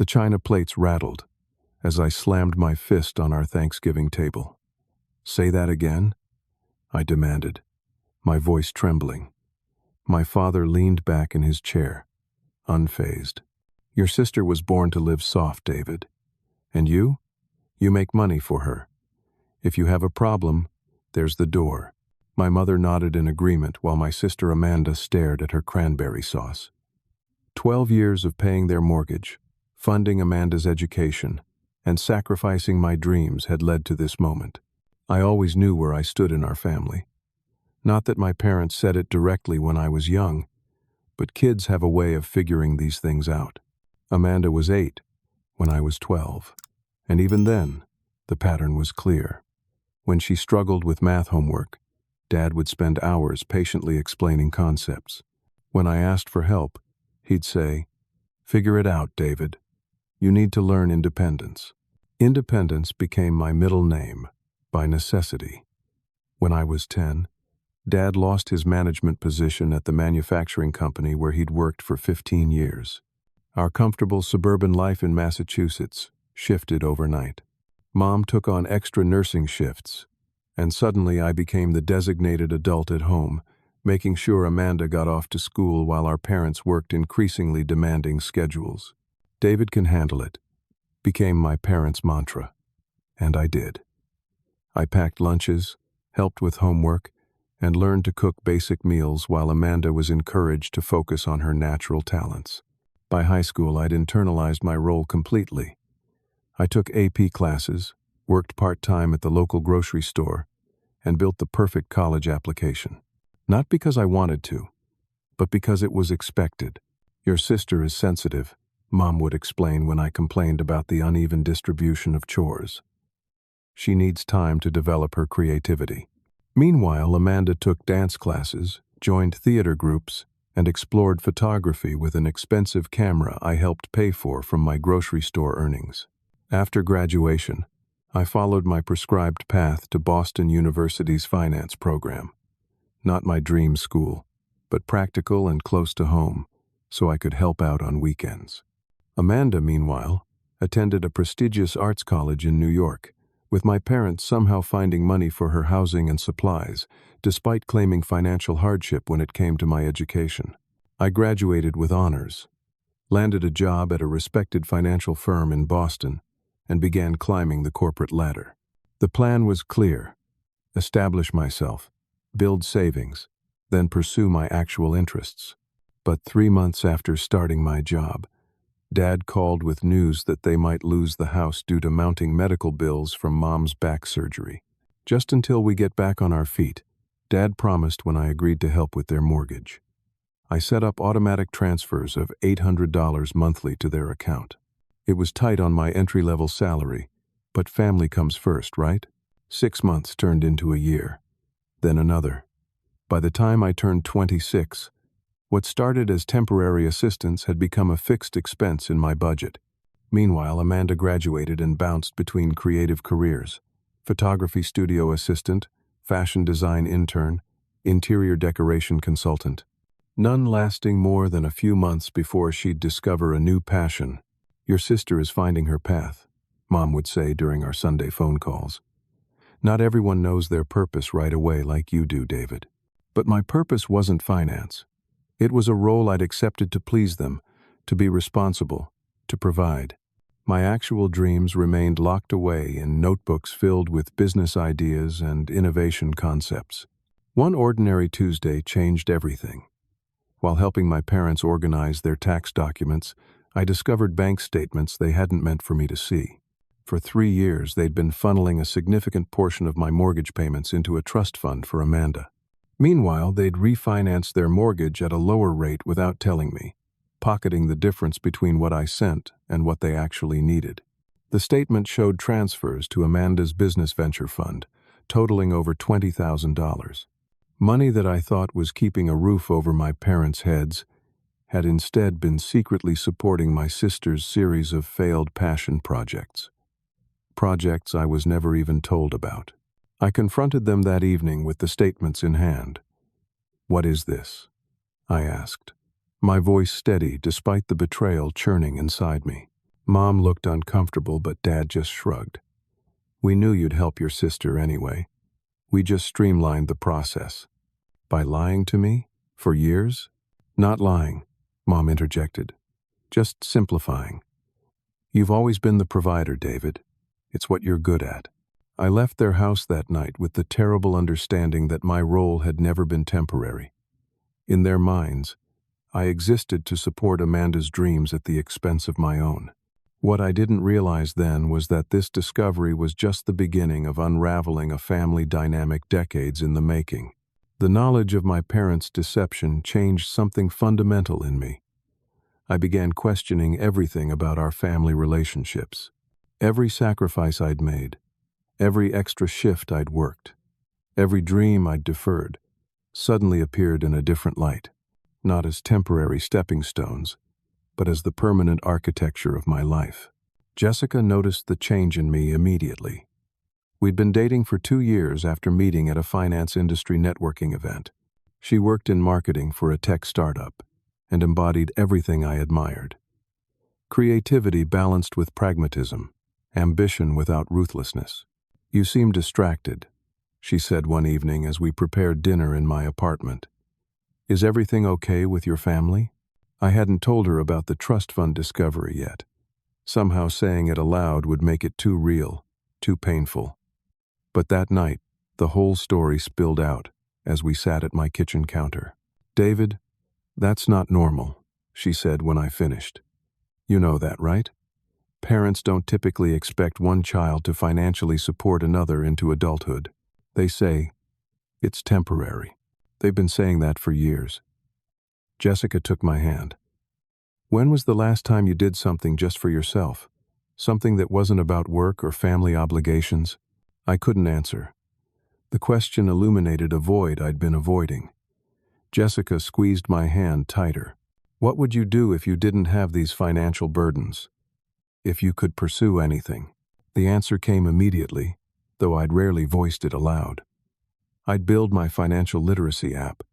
The china plates rattled as I slammed my fist on our Thanksgiving table. "Say that again?" I demanded, my voice trembling. My father leaned back in his chair, unfazed. "Your sister was born to live soft, David. And you? You make money for her. If you have a problem, there's the door." My mother nodded in agreement while my sister Amanda stared at her cranberry sauce. 12 years of paying their mortgage, funding Amanda's education, and sacrificing my dreams had led to this moment. I always knew where I stood in our family. Not that my parents said it directly when I was young, but kids have a way of figuring these things out. Amanda was 8 when I was 12, and even then, the pattern was clear. When she struggled with math homework, Dad would spend hours patiently explaining concepts. When I asked for help, he'd say, "Figure it out, David. You need to learn independence." Independence became my middle name, by necessity. When I was 10, Dad lost his management position at the manufacturing company where he'd worked for 15 years. Our comfortable suburban life in Massachusetts shifted overnight. Mom took on extra nursing shifts, and suddenly I became the designated adult at home, making sure Amanda got off to school while our parents worked increasingly demanding schedules. "David can handle it," became my parents' mantra, and I did. I packed lunches, helped with homework, and learned to cook basic meals while Amanda was encouraged to focus on her natural talents. By high school, I'd internalized my role completely. I took AP classes, worked part-time at the local grocery store, and built the perfect college application. Not because I wanted to, but because it was expected. "Your sister is sensitive," Mom would explain when I complained about the uneven distribution of chores. "She needs time to develop her creativity." Meanwhile, Amanda took dance classes, joined theater groups, and explored photography with an expensive camera I helped pay for from my grocery store earnings. After graduation, I followed my prescribed path to Boston University's finance program. Not my dream school, but practical and close to home, so I could help out on weekends. Amanda, meanwhile, attended a prestigious arts college in New York, with my parents somehow finding money for her housing and supplies, despite claiming financial hardship when it came to my education. I graduated with honors, landed a job at a respected financial firm in Boston, and began climbing the corporate ladder. The plan was clear: establish myself, build savings, then pursue my actual interests. But 3 months after starting my job, Dad called with news that they might lose the house due to mounting medical bills from Mom's back surgery. "Just until we get back on our feet," Dad promised when I agreed to help with their mortgage. I set up automatic transfers of $800 monthly to their account. It was tight on my entry-level salary, but family comes first, right? 6 months turned into a year, then another. By the time I turned 26, what started as temporary assistance had become a fixed expense in my budget. Meanwhile, Amanda graduated and bounced between creative careers: photography studio assistant, fashion design intern, interior decoration consultant. None lasting more than a few months before she'd discover a new passion. "Your sister is finding her path," Mom would say during our Sunday phone calls. "Not everyone knows their purpose right away like you do, David." But my purpose wasn't finance. It was a role I'd accepted to please them, to be responsible, to provide. My actual dreams remained locked away in notebooks filled with business ideas and innovation concepts. One ordinary Tuesday changed everything. While helping my parents organize their tax documents, I discovered bank statements they hadn't meant for me to see. For 3 years, they'd been funneling a significant portion of my mortgage payments into a trust fund for Amanda. Meanwhile, they'd refinanced their mortgage at a lower rate without telling me, pocketing the difference between what I sent and what they actually needed. The statement showed transfers to Amanda's business venture fund, totaling over $20,000. Money that I thought was keeping a roof over my parents' heads had instead been secretly supporting my sister's series of failed passion projects. Projects I was never even told about. I confronted them that evening with the statements in hand. "What is this?" I asked, my voice steady despite the betrayal churning inside me. Mom looked uncomfortable, but Dad just shrugged. We knew you'd help your sister anyway. We just streamlined the process. By lying to me? For years? Not lying, Mom interjected. Just simplifying. You've always been the provider, David. It's what you're good at. I left their house that night with the terrible understanding that my role had never been temporary. In their minds, I existed to support Amanda's dreams at the expense of my own. What I didn't realize then was that this discovery was just the beginning of unraveling a family dynamic decades in the making. The knowledge of my parents' deception changed something fundamental in me. I began questioning everything about our family relationships. Every sacrifice I'd made, every extra shift I'd worked, every dream I'd deferred, suddenly appeared in a different light, not as temporary stepping stones, but as the permanent architecture of my life. Jessica noticed the change in me immediately. We'd been dating for 2 years after meeting at a finance industry networking event. She worked in marketing for a tech startup and embodied everything I admired. Creativity balanced with pragmatism, ambition without ruthlessness. You seem distracted, she said one evening as we prepared dinner in my apartment. Is everything okay with your family? I hadn't told her about the trust fund discovery yet. Somehow saying it aloud would make it too real, too painful. But that night, the whole story spilled out as we sat at my kitchen counter. David, that's not normal, she said when I finished. You know that, right? Parents don't typically expect one child to financially support another into adulthood. They say, it's temporary. They've been saying that for years. Jessica took my hand. When was the last time you did something just for yourself? Something that wasn't about work or family obligations? I couldn't answer. The question illuminated a void I'd been avoiding. Jessica squeezed my hand tighter. What would you do if you didn't have these financial burdens? If you could pursue anything? The answer came immediately, though I'd rarely voiced it aloud. I'd build my financial literacy app,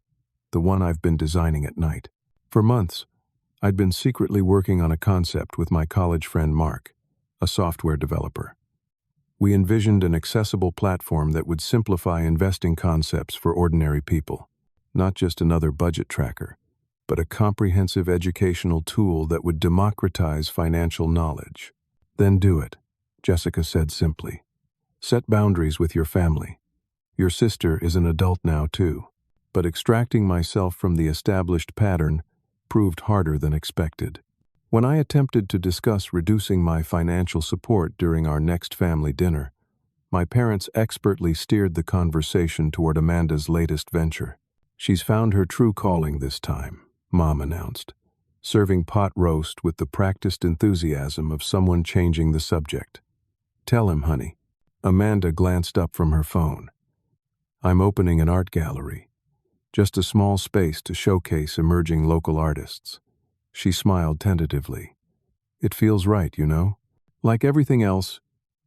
the one I've been designing at night. For months, I'd been secretly working on a concept with my college friend Mark, a software developer. We envisioned an accessible platform that would simplify investing concepts for ordinary people, not just another budget tracker, but a comprehensive educational tool that would democratize financial knowledge. Then do it, Jessica said simply. Set boundaries with your family. Your sister is an adult now too. But extracting myself from the established pattern proved harder than expected. When I attempted to discuss reducing my financial support during our next family dinner, my parents expertly steered the conversation toward Amanda's latest venture. She's found her true calling this time, Mom announced, serving pot roast with the practiced enthusiasm of someone changing the subject. Tell him, honey. Amanda glanced up from her phone. I'm opening an art gallery. Just a small space to showcase emerging local artists. She smiled tentatively. It feels right, you know? Like everything else,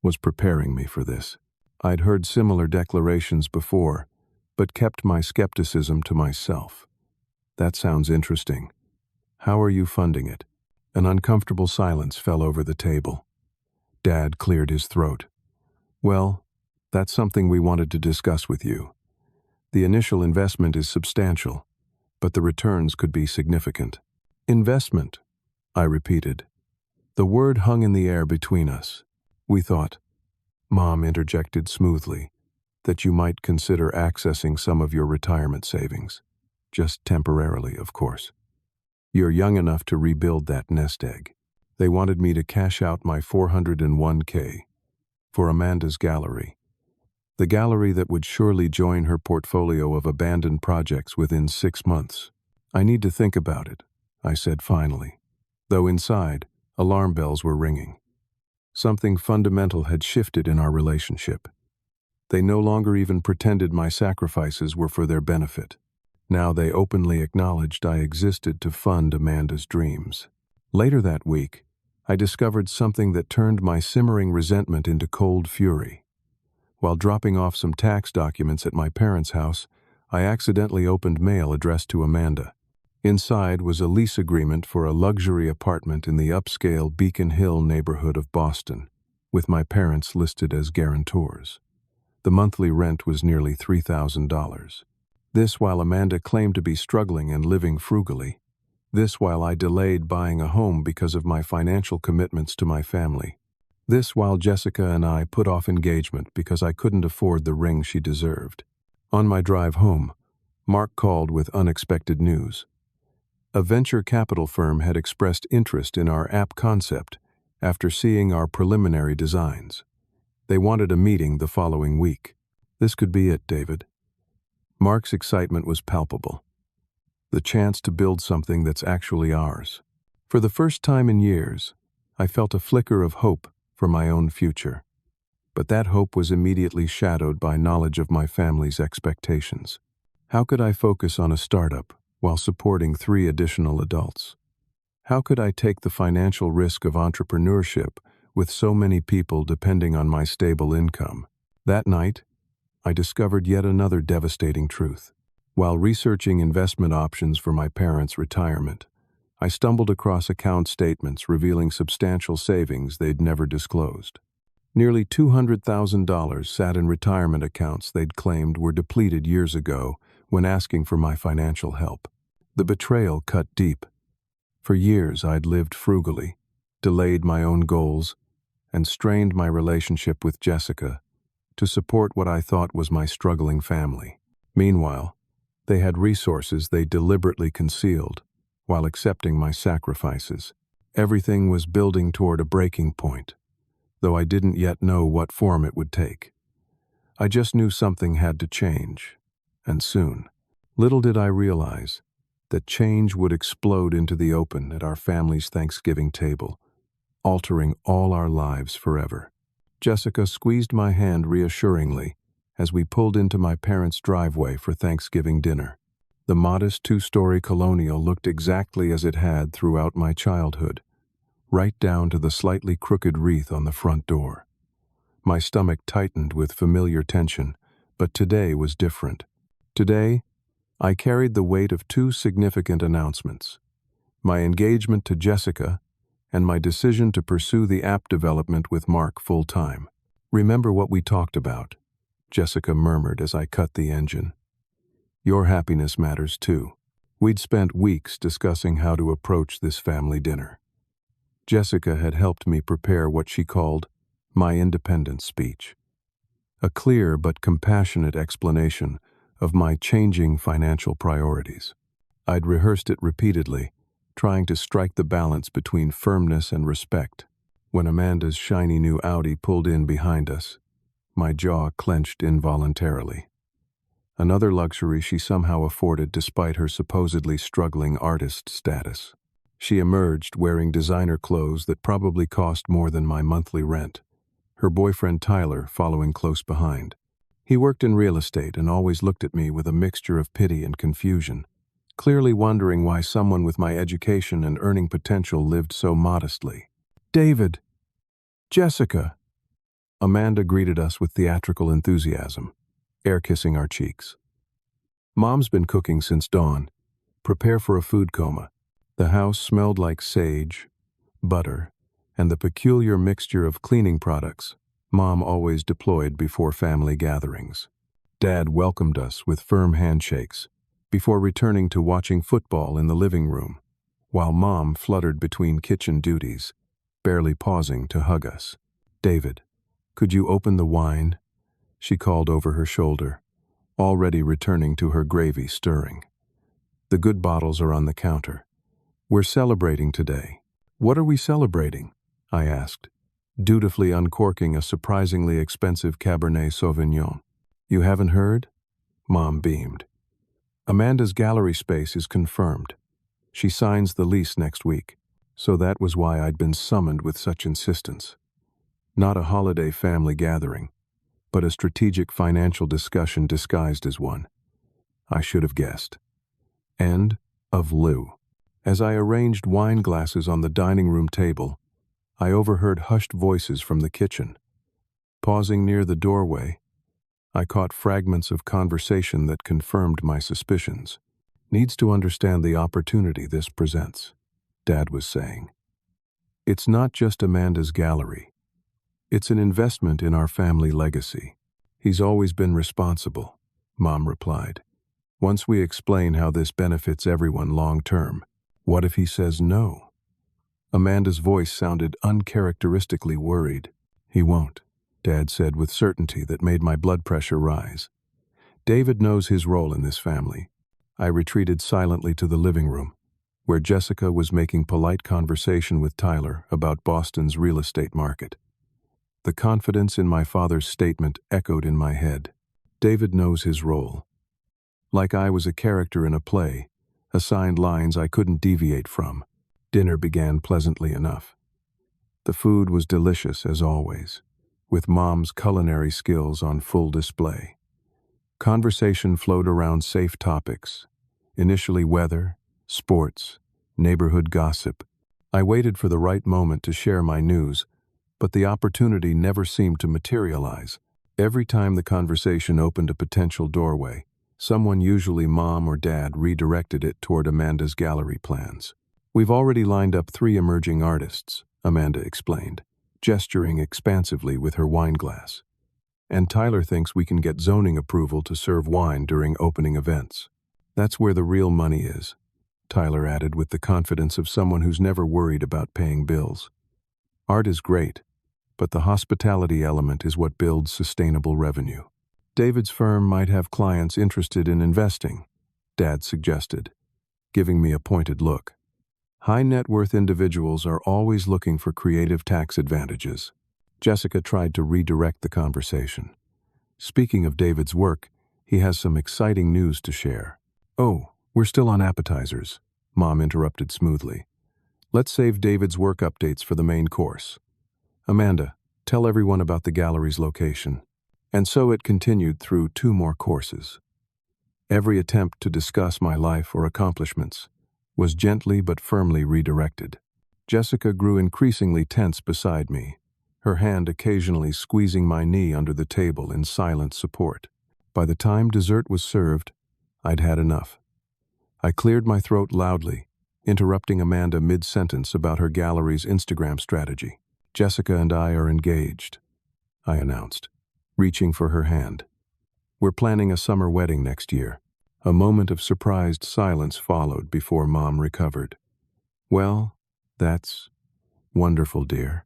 was preparing me for this. I'd heard similar declarations before, but kept my skepticism to myself. That sounds interesting. How are you funding it? An uncomfortable silence fell over the table. Dad cleared his throat. Well, that's something we wanted to discuss with you. The initial investment is substantial, but the returns could be significant. Investment, I repeated. The word hung in the air between us. We thought, Mom interjected smoothly, that you might consider accessing some of your retirement savings. Just temporarily, of course. You're young enough to rebuild that nest egg. They wanted me to cash out my $401k for Amanda's gallery. The gallery that would surely join her portfolio of abandoned projects within 6 months. I need to think about it, I said finally, though inside, alarm bells were ringing. Something fundamental had shifted in our relationship. They no longer even pretended my sacrifices were for their benefit. Now they openly acknowledged I existed to fund Amanda's dreams. Later that week, I discovered something that turned my simmering resentment into cold fury. While dropping off some tax documents at my parents' house, I accidentally opened mail addressed to Amanda. Inside was a lease agreement for a luxury apartment in the upscale Beacon Hill neighborhood of Boston, with my parents listed as guarantors. The monthly rent was nearly $3,000. This while Amanda claimed to be struggling and living frugally. This while I delayed buying a home because of my financial commitments to my family. This while Jessica and I put off engagement because I couldn't afford the ring she deserved. On my drive home, Mark called with unexpected news. A venture capital firm had expressed interest in our app concept after seeing our preliminary designs. They wanted a meeting the following week. This could be it, David. Mark's excitement was palpable. The chance to build something that's actually ours. For the first time in years, I felt a flicker of hope for my own future. But that hope was immediately shadowed by knowledge of my family's expectations. How could I focus on a startup while supporting 3 additional adults? How could I take the financial risk of entrepreneurship with so many people depending on my stable income? That night, I discovered yet another devastating truth. While researching investment options for my parents' retirement, I stumbled across account statements revealing substantial savings they'd never disclosed. Nearly $200,000 sat in retirement accounts they'd claimed were depleted years ago when asking for my financial help. The betrayal cut deep. For years I'd lived frugally, delayed my own goals, and strained my relationship with Jessica to support what I thought was my struggling family. Meanwhile, they had resources they deliberately concealed while accepting my sacrifices. Everything was building toward a breaking point, though I didn't yet know what form it would take. I just knew something had to change, and soon. Little did I realize that change would explode into the open at our family's Thanksgiving table, altering all our lives forever. Jessica squeezed my hand reassuringly as we pulled into my parents' driveway for Thanksgiving dinner. The modest 2-story colonial looked exactly as it had throughout my childhood, right down to the slightly crooked wreath on the front door. My stomach tightened with familiar tension, but today was different. Today, I carried the weight of 2 significant announcements: my engagement to Jessica and my decision to pursue the app development with Mark full-time. "Remember what we talked about," Jessica murmured as I cut the engine. "Your happiness matters too." We'd spent weeks discussing how to approach this family dinner. Jessica had helped me prepare what she called my independence speech, a clear but compassionate explanation of my changing financial priorities. I'd rehearsed it repeatedly, trying to strike the balance between firmness and respect. When Amanda's shiny new Audi pulled in behind us, my jaw clenched involuntarily. Another luxury she somehow afforded despite her supposedly struggling artist status. She emerged wearing designer clothes that probably cost more than my monthly rent, her boyfriend Tyler following close behind. He worked in real estate and always looked at me with a mixture of pity and confusion, clearly wondering why someone with my education and earning potential lived so modestly. "David! Jessica!" Amanda greeted us with theatrical enthusiasm, air-kissing our cheeks. "Mom's been cooking since dawn. Prepare for a food coma." The house smelled like sage, butter, and the peculiar mixture of cleaning products Mom always deployed before family gatherings. Dad welcomed us with firm handshakes before returning to watching football in the living room, while Mom fluttered between kitchen duties, barely pausing to hug us. "David, could you open the wine?" she called over her shoulder, already returning to her gravy stirring. "The good bottles are on the counter. We're celebrating today." "What are we celebrating?" I asked, dutifully uncorking a surprisingly expensive Cabernet Sauvignon. "You haven't heard?" Mom beamed. "Amanda's gallery space is confirmed. She signs the lease next week." So that was why I'd been summoned with such insistence. Not a holiday family gathering, but a strategic financial discussion disguised as one. I should have guessed. End of Lou. As I arranged wine glasses on the dining room table, I overheard hushed voices from the kitchen. Pausing near the doorway, I caught fragments of conversation that confirmed my suspicions. needs to understand the opportunity this presents, Dad was saying. It's not just Amanda's gallery. It's an investment in our family legacy. He's always been responsible, Mom replied. Once we explain how this benefits everyone long term, what if he says no? Amanda's voice sounded uncharacteristically worried. He won't, Dad said with certainty that made my blood pressure rise. David knows his role in this family. I retreated silently to the living room, where Jessica was making polite conversation with Tyler about Boston's real estate market. The confidence in my father's statement echoed in my head. David knows his role. Like I was a character in a play, assigned lines I couldn't deviate from. Dinner began pleasantly enough. The food was delicious as always, with Mom's culinary skills on full display. Conversation flowed around safe topics, initially weather, sports, neighborhood gossip. I waited for the right moment to share my news, but the opportunity never seemed to materialize. Every time the conversation opened a potential doorway, someone, usually Mom or Dad, redirected it toward Amanda's gallery plans. We've already lined up 3 emerging artists, Amanda explained, gesturing expansively with her wine glass. And Tyler thinks we can get zoning approval to serve wine during opening events. That's where the real money is, Tyler added with the confidence of someone who's never worried about paying bills. Art is great, but the hospitality element is what builds sustainable revenue. David's firm might have clients interested in investing, Dad suggested, giving me a pointed look. High net worth individuals are always looking for creative tax advantages. Jessica tried to redirect the conversation. Speaking of David's work, he has some exciting news to share. Oh, we're still on appetizers, Mom interrupted smoothly. Let's save David's work updates for the main course. Amanda, tell everyone about the gallery's location. And so it continued through 2 more courses. Every attempt to discuss my life or accomplishments was gently but firmly redirected. Jessica grew increasingly tense beside me, her hand occasionally squeezing my knee under the table in silent support. By the time dessert was served, I'd had enough. I cleared my throat loudly, interrupting Amanda mid-sentence about her gallery's Instagram strategy. Jessica and I are engaged, I announced, reaching for her hand. We're planning a summer wedding next year. A moment of surprised silence followed before Mom recovered. Well, that's wonderful, dear.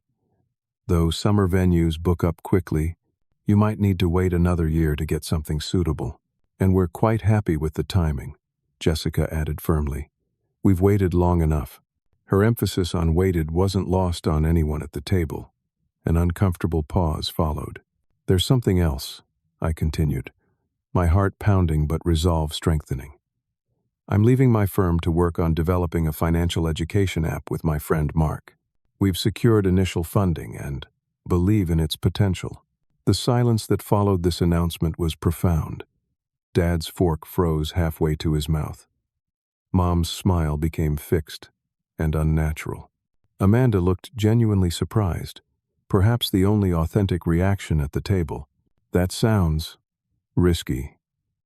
Though summer venues book up quickly, you might need to wait another year to get something suitable. And we're quite happy with the timing, Jessica added firmly. We've waited long enough. Her emphasis on waited wasn't lost on anyone at the table. An uncomfortable pause followed. There's something else, I continued, my heart pounding but resolve strengthening. I'm leaving my firm to work on developing a financial education app with my friend Mark. We've secured initial funding and believe in its potential. The silence that followed this announcement was profound. Dad's fork froze halfway to his mouth. Mom's smile became fixed and unnatural. Amanda looked genuinely surprised, perhaps the only authentic reaction at the table. That sounds risky,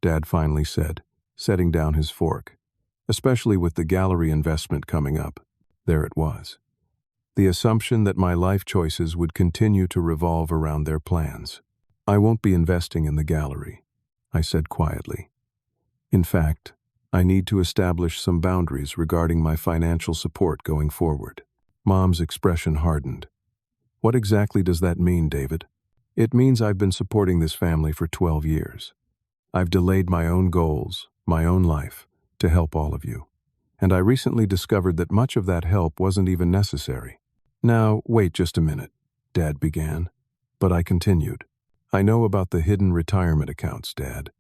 Dad finally said, setting down his fork, especially with the gallery investment coming up. There it was. The assumption that my life choices would continue to revolve around their plans. I won't be investing in the gallery, I said quietly. In fact, I need to establish some boundaries regarding my financial support going forward. Mom's expression hardened. What exactly does that mean, David? It means I've been supporting this family for 12 years. I've delayed my own goals, my own life, to help all of you. And I recently discovered that much of that help wasn't even necessary. Now, wait just a minute, Dad began, but I continued. I know about the hidden retirement accounts, Dad.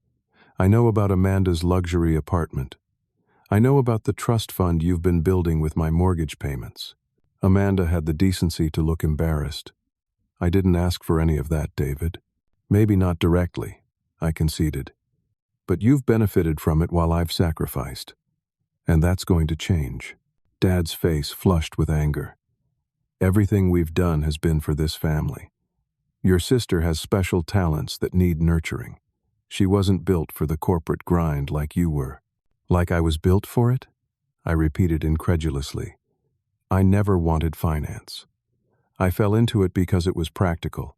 I know about Amanda's luxury apartment. I know about the trust fund you've been building with my mortgage payments. Amanda had the decency to look embarrassed. I didn't ask for any of that, David. Maybe not directly, I conceded. But you've benefited from it while I've sacrificed. And that's going to change. Dad's face flushed with anger. Everything we've done has been for this family. Your sister has special talents that need nurturing. She wasn't built for the corporate grind like you were. Like I was built for it? I repeated incredulously. I never wanted finance. I fell into it because it was practical,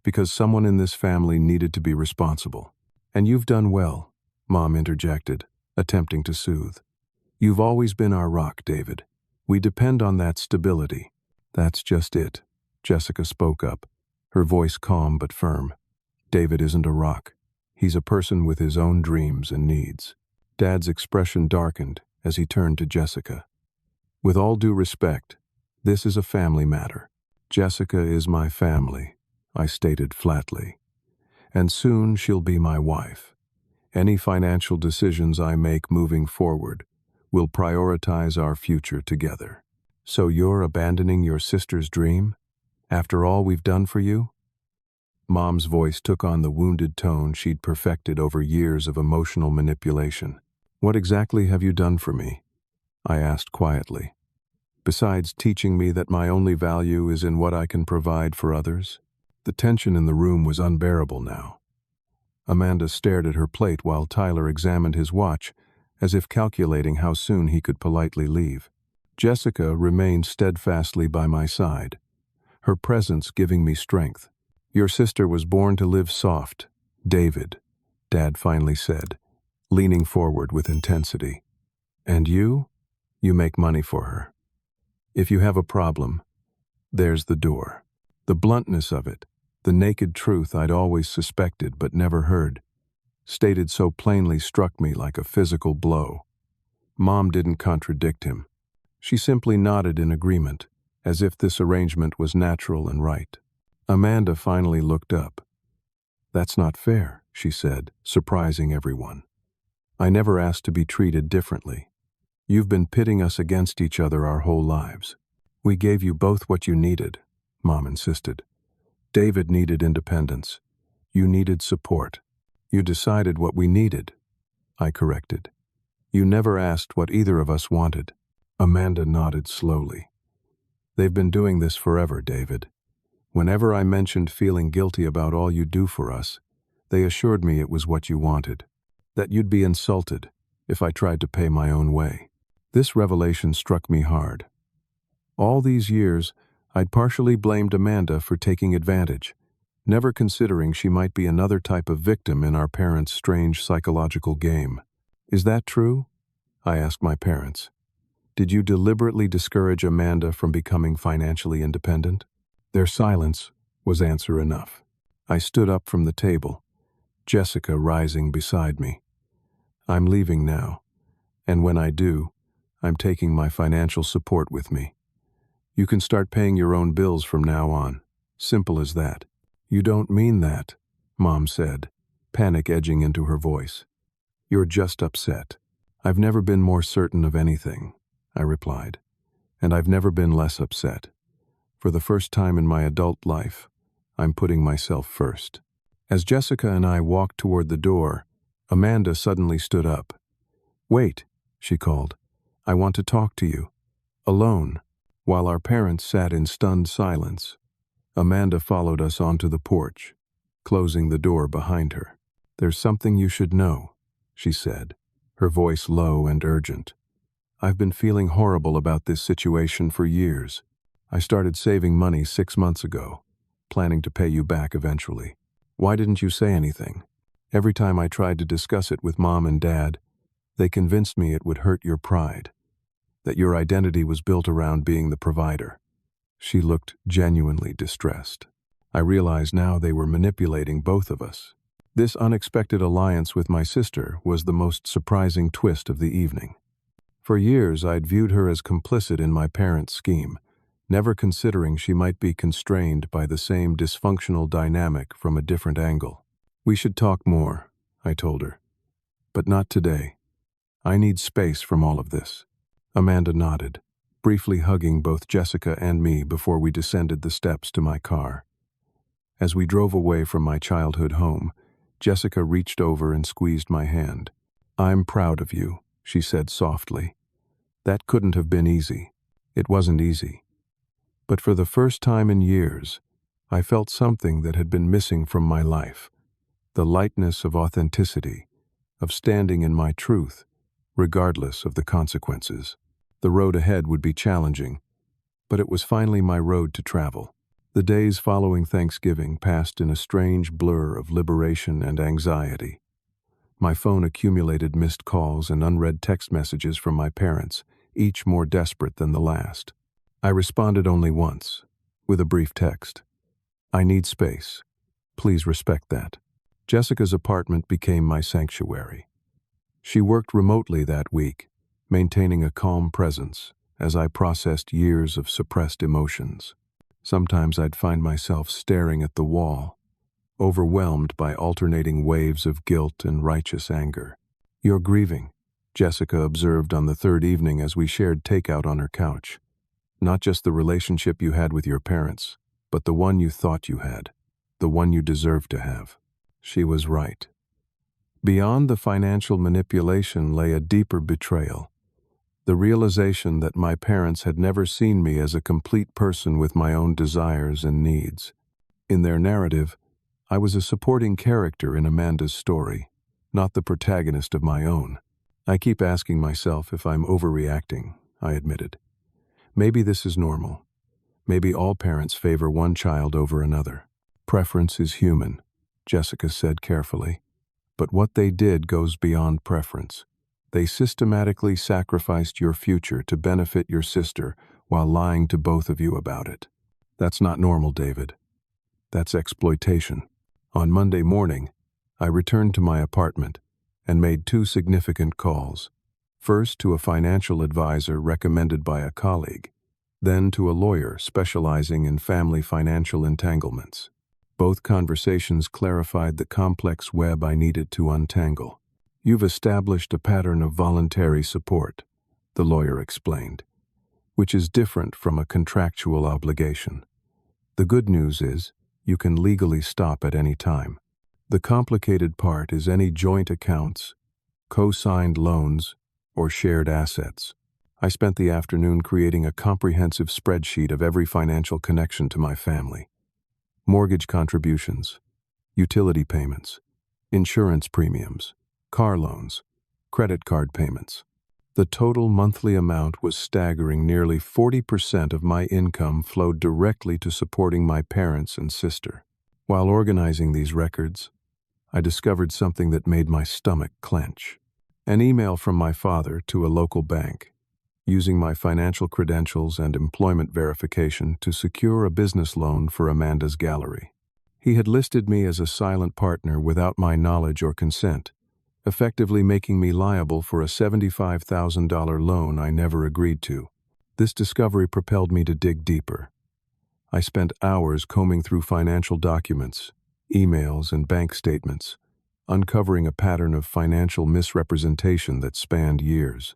because someone in this family needed to be responsible. And you've done well, Mom interjected, attempting to soothe. You've always been our rock, David. We depend on that stability. That's just it, Jessica spoke up, her voice calm but firm. David isn't a rock. He's a person with his own dreams and needs. Dad's expression darkened as he turned to Jessica. With all due respect, this is a family matter. Jessica is my family, I stated flatly. And soon she'll be my wife. Any financial decisions I make moving forward will prioritize our future together. So you're abandoning your sister's dream? After all we've done for you? Mom's voice took on the wounded tone she'd perfected over years of emotional manipulation. What exactly have you done for me? I asked quietly. Besides teaching me that my only value is in what I can provide for others? The tension in the room was unbearable now. Amanda stared at her plate while Tyler examined his watch, as if calculating how soon he could politely leave. Jessica remained steadfastly by my side, her presence giving me strength. Your sister was born to live soft, David, Dad finally said, leaning forward with intensity. And you make money for her. If you have a problem, there's the door. The bluntness of it, the naked truth I'd always suspected but never heard, stated so plainly struck me like a physical blow. Mom didn't contradict him. She simply nodded in agreement, as if this arrangement was natural and right. Amanda finally looked up. That's not fair, she said, surprising everyone. I never asked to be treated differently. You've been pitting us against each other our whole lives. We gave you both what you needed, Mom insisted. David needed independence. You needed support. You decided what we needed, I corrected. You never asked what either of us wanted. Amanda nodded slowly. They've been doing this forever, David. Whenever I mentioned feeling guilty about all you do for us, they assured me it was what you wanted, that you'd be insulted if I tried to pay my own way. This revelation struck me hard. All these years, I'd partially blamed Amanda for taking advantage, never considering she might be another type of victim in our parents' strange psychological game. Is that true? I asked my parents. Did you deliberately discourage Amanda from becoming financially independent? Their silence was answer enough. I stood up from the table, Jessica rising beside me. I'm leaving now, and when I do, I'm taking my financial support with me. You can start paying your own bills from now on. Simple as that. You don't mean that, Mom said, panic edging into her voice. You're just upset. I've never been more certain of anything, I replied, and I've never been less upset. For the first time in my adult life, I'm putting myself first. As Jessica and I walked toward the door, Amanda suddenly stood up. Wait, she called. I want to talk to you. Alone. While our parents sat in stunned silence, Amanda followed us onto the porch, closing the door behind her. There's something you should know, she said, her voice low and urgent. I've been feeling horrible about this situation for years. I started saving money 6 months ago, planning to pay you back eventually. Why didn't you say anything? Every time I tried to discuss it with Mom and Dad, they convinced me it would hurt your pride, that your identity was built around being the provider. She looked genuinely distressed. I realized now they were manipulating both of us. This unexpected alliance with my sister was the most surprising twist of the evening. For years, I'd viewed her as complicit in my parents' scheme, never considering she might be constrained by the same dysfunctional dynamic from a different angle. We should talk more, I told her. But not today. I need space from all of this. Amanda nodded, briefly hugging both Jessica and me before we descended the steps to my car. As we drove away from my childhood home, Jessica reached over and squeezed my hand. I'm proud of you, she said softly. That couldn't have been easy. It wasn't easy. But for the first time in years, I felt something that had been missing from my life. The lightness of authenticity, of standing in my truth, regardless of the consequences. The road ahead would be challenging, but it was finally my road to travel. The days following Thanksgiving passed in a strange blur of liberation and anxiety. My phone accumulated missed calls and unread text messages from my parents, each more desperate than the last. I responded only once, with a brief text. "I need space. Please respect that." Jessica's apartment became my sanctuary. She worked remotely that week, maintaining a calm presence as I processed years of suppressed emotions. Sometimes I'd find myself staring at the wall, overwhelmed by alternating waves of guilt and righteous anger. "You're grieving," Jessica observed on the third evening as we shared takeout on her couch. "Not just the relationship you had with your parents, but the one you thought you had, the one you deserved to have." She was right. Beyond the financial manipulation lay a deeper betrayal. The realization that my parents had never seen me as a complete person with my own desires and needs. In their narrative, I was a supporting character in Amanda's story, not the protagonist of my own. "I keep asking myself if I'm overreacting," I admitted. "Maybe this is normal. Maybe all parents favor one child over another." "Preference is human," Jessica said carefully. "But what they did goes beyond preference. They systematically sacrificed your future to benefit your sister while lying to both of you about it. That's not normal, David. That's exploitation." On Monday morning, I returned to my apartment and made two significant calls. First to a financial advisor recommended by a colleague, then to a lawyer specializing in family financial entanglements. Both conversations clarified the complex web I needed to untangle. "You've established a pattern of voluntary support," the lawyer explained, "which is different from a contractual obligation. The good news is, you can legally stop at any time. The complicated part is any joint accounts, co-signed loans, or shared assets." I spent the afternoon creating a comprehensive spreadsheet of every financial connection to my family. Mortgage contributions, utility payments, insurance premiums, car loans, credit card payments. The total monthly amount was staggering. Nearly 40% of my income flowed directly to supporting my parents and sister. While organizing these records, I discovered something that made my stomach clench. An email from my father to a local bank, using my financial credentials and employment verification to secure a business loan for Amanda's gallery. He had listed me as a silent partner without my knowledge or consent, effectively making me liable for a $75,000 loan I never agreed to. This discovery propelled me to dig deeper. I spent hours combing through financial documents, emails, and bank statements, uncovering a pattern of financial misrepresentation that spanned years.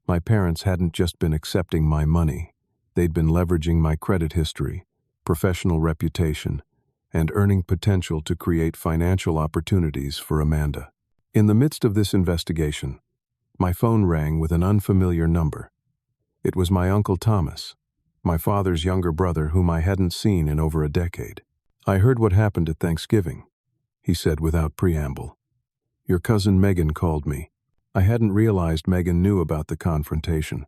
My parents hadn't just been accepting my money, they'd been leveraging my credit history, professional reputation, and earning potential to create financial opportunities for Amanda. In the midst of this investigation, my phone rang with an unfamiliar number. It was my Uncle Thomas, my father's younger brother whom I hadn't seen in over a decade. "I heard what happened at Thanksgiving," he said without preamble. "Your cousin Megan called me." I hadn't realized Megan knew about the confrontation,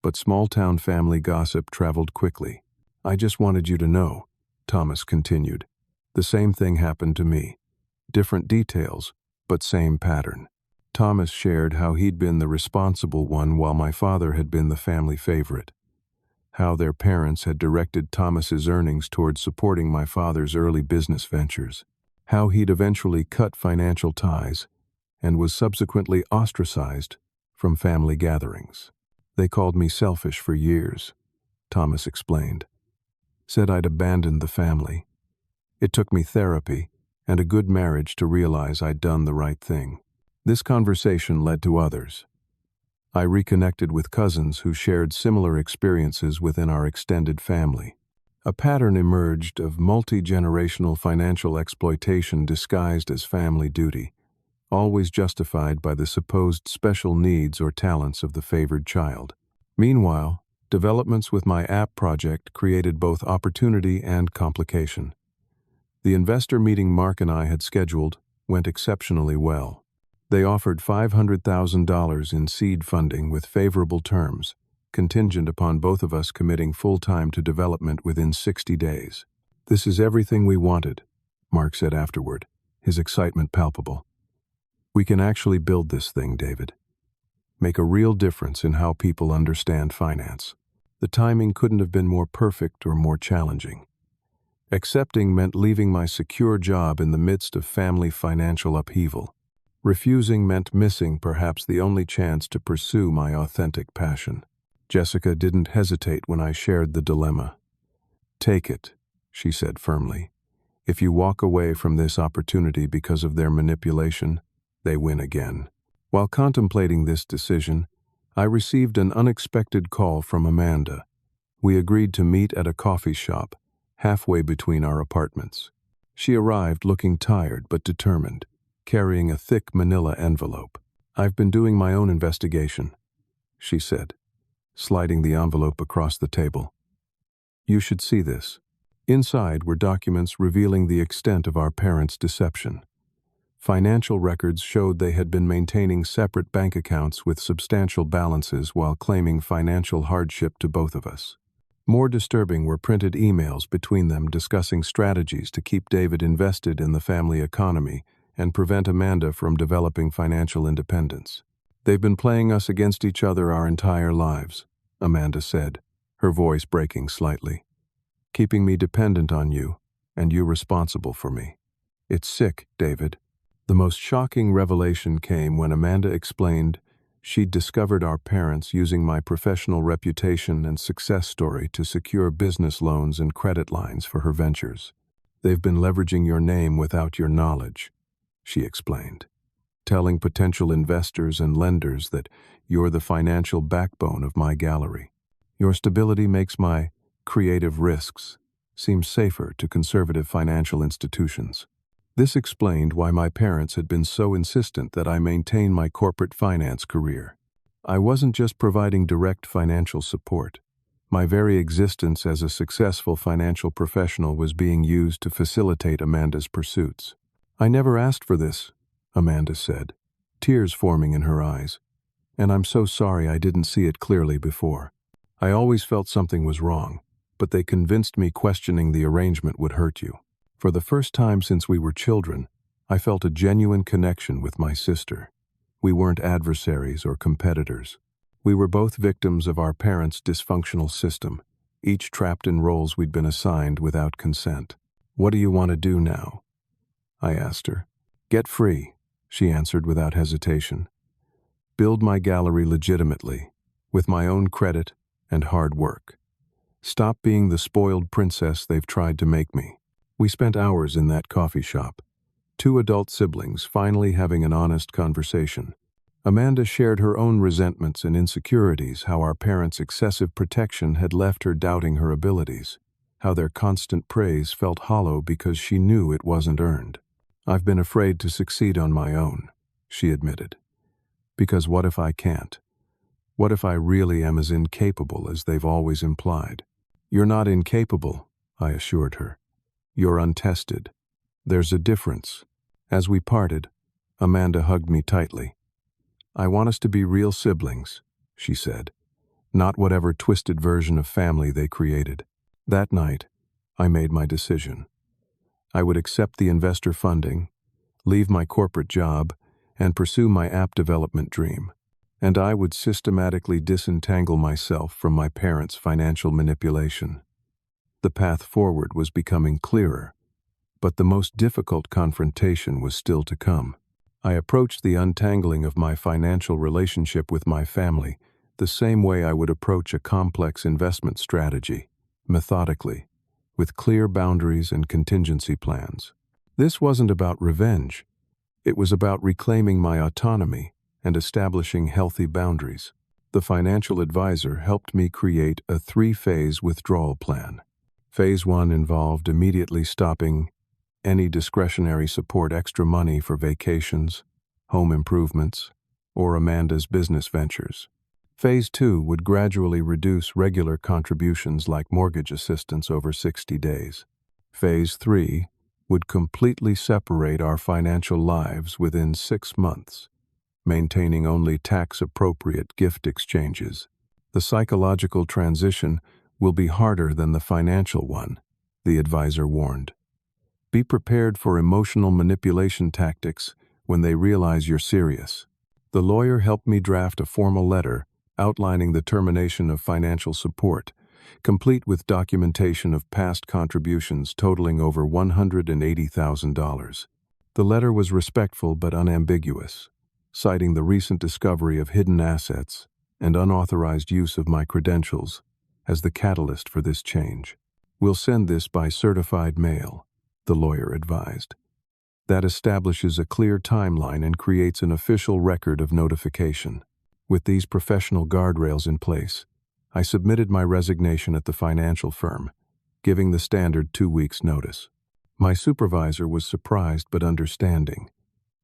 but small-town family gossip traveled quickly. "I just wanted you to know," Thomas continued. "The same thing happened to me. Different details, but same pattern." Thomas shared how he'd been the responsible one while my father had been the family favorite. How their parents had directed Thomas's earnings towards supporting my father's early business ventures. How he'd eventually cut financial ties and was subsequently ostracized from family gatherings. "They called me selfish for years," Thomas explained. "Said I'd abandoned the family. It took me therapy and a good marriage to realize I'd done the right thing." This conversation led to others. I reconnected with cousins who shared similar experiences within our extended family. A pattern emerged of multi-generational financial exploitation disguised as family duty, always justified by the supposed special needs or talents of the favored child. Meanwhile, developments with my app project created both opportunity and complication. The investor meeting Mark and I had scheduled went exceptionally well. They offered $500,000 in seed funding with favorable terms, contingent upon both of us committing full-time to development within 60 days. "This is everything we wanted," Mark said afterward, his excitement palpable. "We can actually build this thing, David. Make a real difference in how people understand finance." The timing couldn't have been more perfect or more challenging. Accepting meant leaving my secure job in the midst of family financial upheaval. Refusing meant missing perhaps the only chance to pursue my authentic passion. Jessica didn't hesitate when I shared the dilemma. "Take it," she said firmly. "If you walk away from this opportunity because of their manipulation, they win again." While contemplating this decision, I received an unexpected call from Amanda. We agreed to meet at a coffee shop, halfway between our apartments. She arrived looking tired but determined, carrying a thick manila envelope. "I've been doing my own investigation," she said, sliding the envelope across the table. "You should see this." Inside were documents revealing the extent of our parents' deception. Financial records showed they had been maintaining separate bank accounts with substantial balances while claiming financial hardship to both of us. More disturbing were printed emails between them discussing strategies to keep David invested in the family economy and prevent Amanda from developing financial independence. "They've been playing us against each other our entire lives," Amanda said, her voice breaking slightly. "Keeping me dependent on you, and you responsible for me. It's sick, David." The most shocking revelation came when Amanda explained she'd discovered our parents using my professional reputation and success story to secure business loans and credit lines for her ventures. "They've been leveraging your name without your knowledge," she explained, "telling potential investors and lenders that you're the financial backbone of my gallery. Your stability makes my creative risks seem safer to conservative financial institutions." This explained why my parents had been so insistent that I maintain my corporate finance career. I wasn't just providing direct financial support. My very existence as a successful financial professional was being used to facilitate Amanda's pursuits. "I never asked for this," Amanda said, tears forming in her eyes. "And I'm so sorry I didn't see it clearly before. I always felt something was wrong, but they convinced me questioning the arrangement would hurt you." For the first time since we were children, I felt a genuine connection with my sister. We weren't adversaries or competitors. We were both victims of our parents' dysfunctional system, each trapped in roles we'd been assigned without consent. "What do you want to do now?" I asked her. "Get free," she answered without hesitation. "Build my gallery legitimately, with my own credit and hard work. Stop being the spoiled princess they've tried to make me." We spent hours in that coffee shop, two adult siblings finally having an honest conversation. Amanda shared her own resentments and insecurities, how our parents' excessive protection had left her doubting her abilities, how their constant praise felt hollow because she knew it wasn't earned. "I've been afraid to succeed on my own," she admitted. "Because what if I can't? What if I really am as incapable as they've always implied?" "You're not incapable," I assured her. "You're untested. There's a difference." As we parted, Amanda hugged me tightly. "I want us to be real siblings," she said, "not whatever twisted version of family they created." That night, I made my decision. I would accept the investor funding, leave my corporate job, and pursue my app development dream. And I would systematically disentangle myself from my parents' financial manipulation. The path forward was becoming clearer, but the most difficult confrontation was still to come. I approached the untangling of my financial relationship with my family the same way I would approach a complex investment strategy, methodically, with clear boundaries and contingency plans. This wasn't about revenge. It was about reclaiming my autonomy and establishing healthy boundaries. The financial advisor helped me create a 3-phase withdrawal plan. Phase 1 involved immediately stopping any discretionary support, extra money for vacations, home improvements, or Amanda's business ventures. Phase 2 would gradually reduce regular contributions like mortgage assistance over 60 days. Phase 3 would completely separate our financial lives within 6 months. maintaining only tax-appropriate gift exchanges. The psychological transition will be harder than the financial one, the advisor warned. Be prepared for emotional manipulation tactics when they realize you're serious. The lawyer helped me draft a formal letter outlining the termination of financial support, complete with documentation of past contributions totaling over $180,000. The letter was respectful but unambiguous, citing the recent discovery of hidden assets and unauthorized use of my credentials as the catalyst for this change. We'll send this by certified mail, the lawyer advised. That establishes a clear timeline and creates an official record of notification. With these professional guardrails in place, I submitted my resignation at the financial firm, giving the standard 2 weeks' notice. My supervisor was surprised but understanding,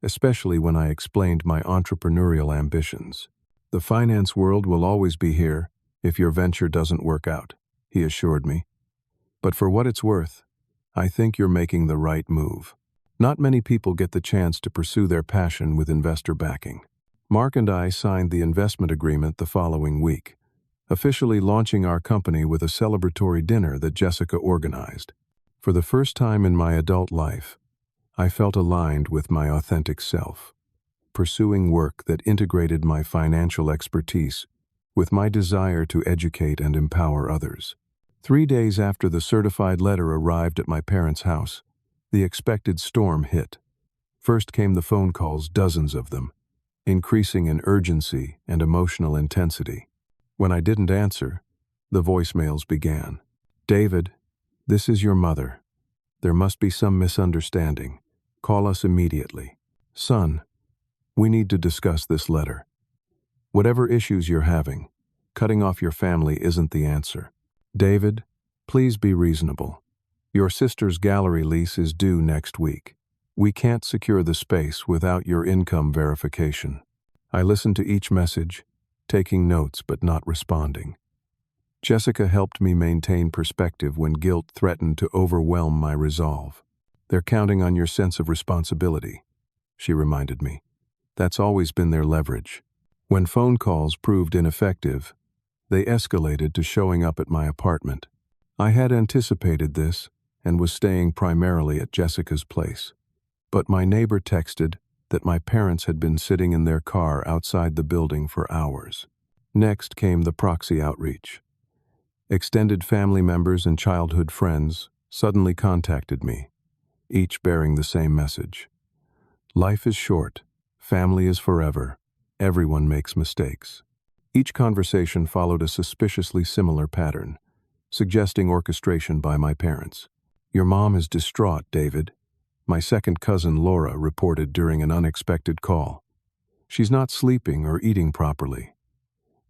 especially when I explained my entrepreneurial ambitions. The finance world will always be here if your venture doesn't work out, he assured me. But for what it's worth, I think you're making the right move. Not many people get the chance to pursue their passion with investor backing. Mark and I signed the investment agreement the following week, officially launching our company with a celebratory dinner that Jessica organized. For the first time in my adult life, I felt aligned with my authentic self, pursuing work that integrated my financial expertise with my desire to educate and empower others. 3 days after the certified letter arrived at my parents' house, the expected storm hit. First came the phone calls, dozens of them, increasing in urgency and emotional intensity. When I didn't answer, the voicemails began. "David, this is your mother. There must be some misunderstanding. Call us immediately. Son, we need to discuss this letter. Whatever issues you're having, cutting off your family isn't the answer. David, please be reasonable. Your sister's gallery lease is due next week. We can't secure the space without your income verification." I listened to each message, taking notes but not responding. Jessica helped me maintain perspective when guilt threatened to overwhelm my resolve. "They're counting on your sense of responsibility," she reminded me. "That's always been their leverage." When phone calls proved ineffective, they escalated to showing up at my apartment. I had anticipated this and was staying primarily at Jessica's place. But my neighbor texted that my parents had been sitting in their car outside the building for hours. Next came the proxy outreach. Extended family members and childhood friends suddenly contacted me, each bearing the same message. Life is short, family is forever, everyone makes mistakes. Each conversation followed a suspiciously similar pattern, suggesting orchestration by my parents. "Your mom is distraught, David," my second cousin Laura reported during an unexpected call. "She's not sleeping or eating properly.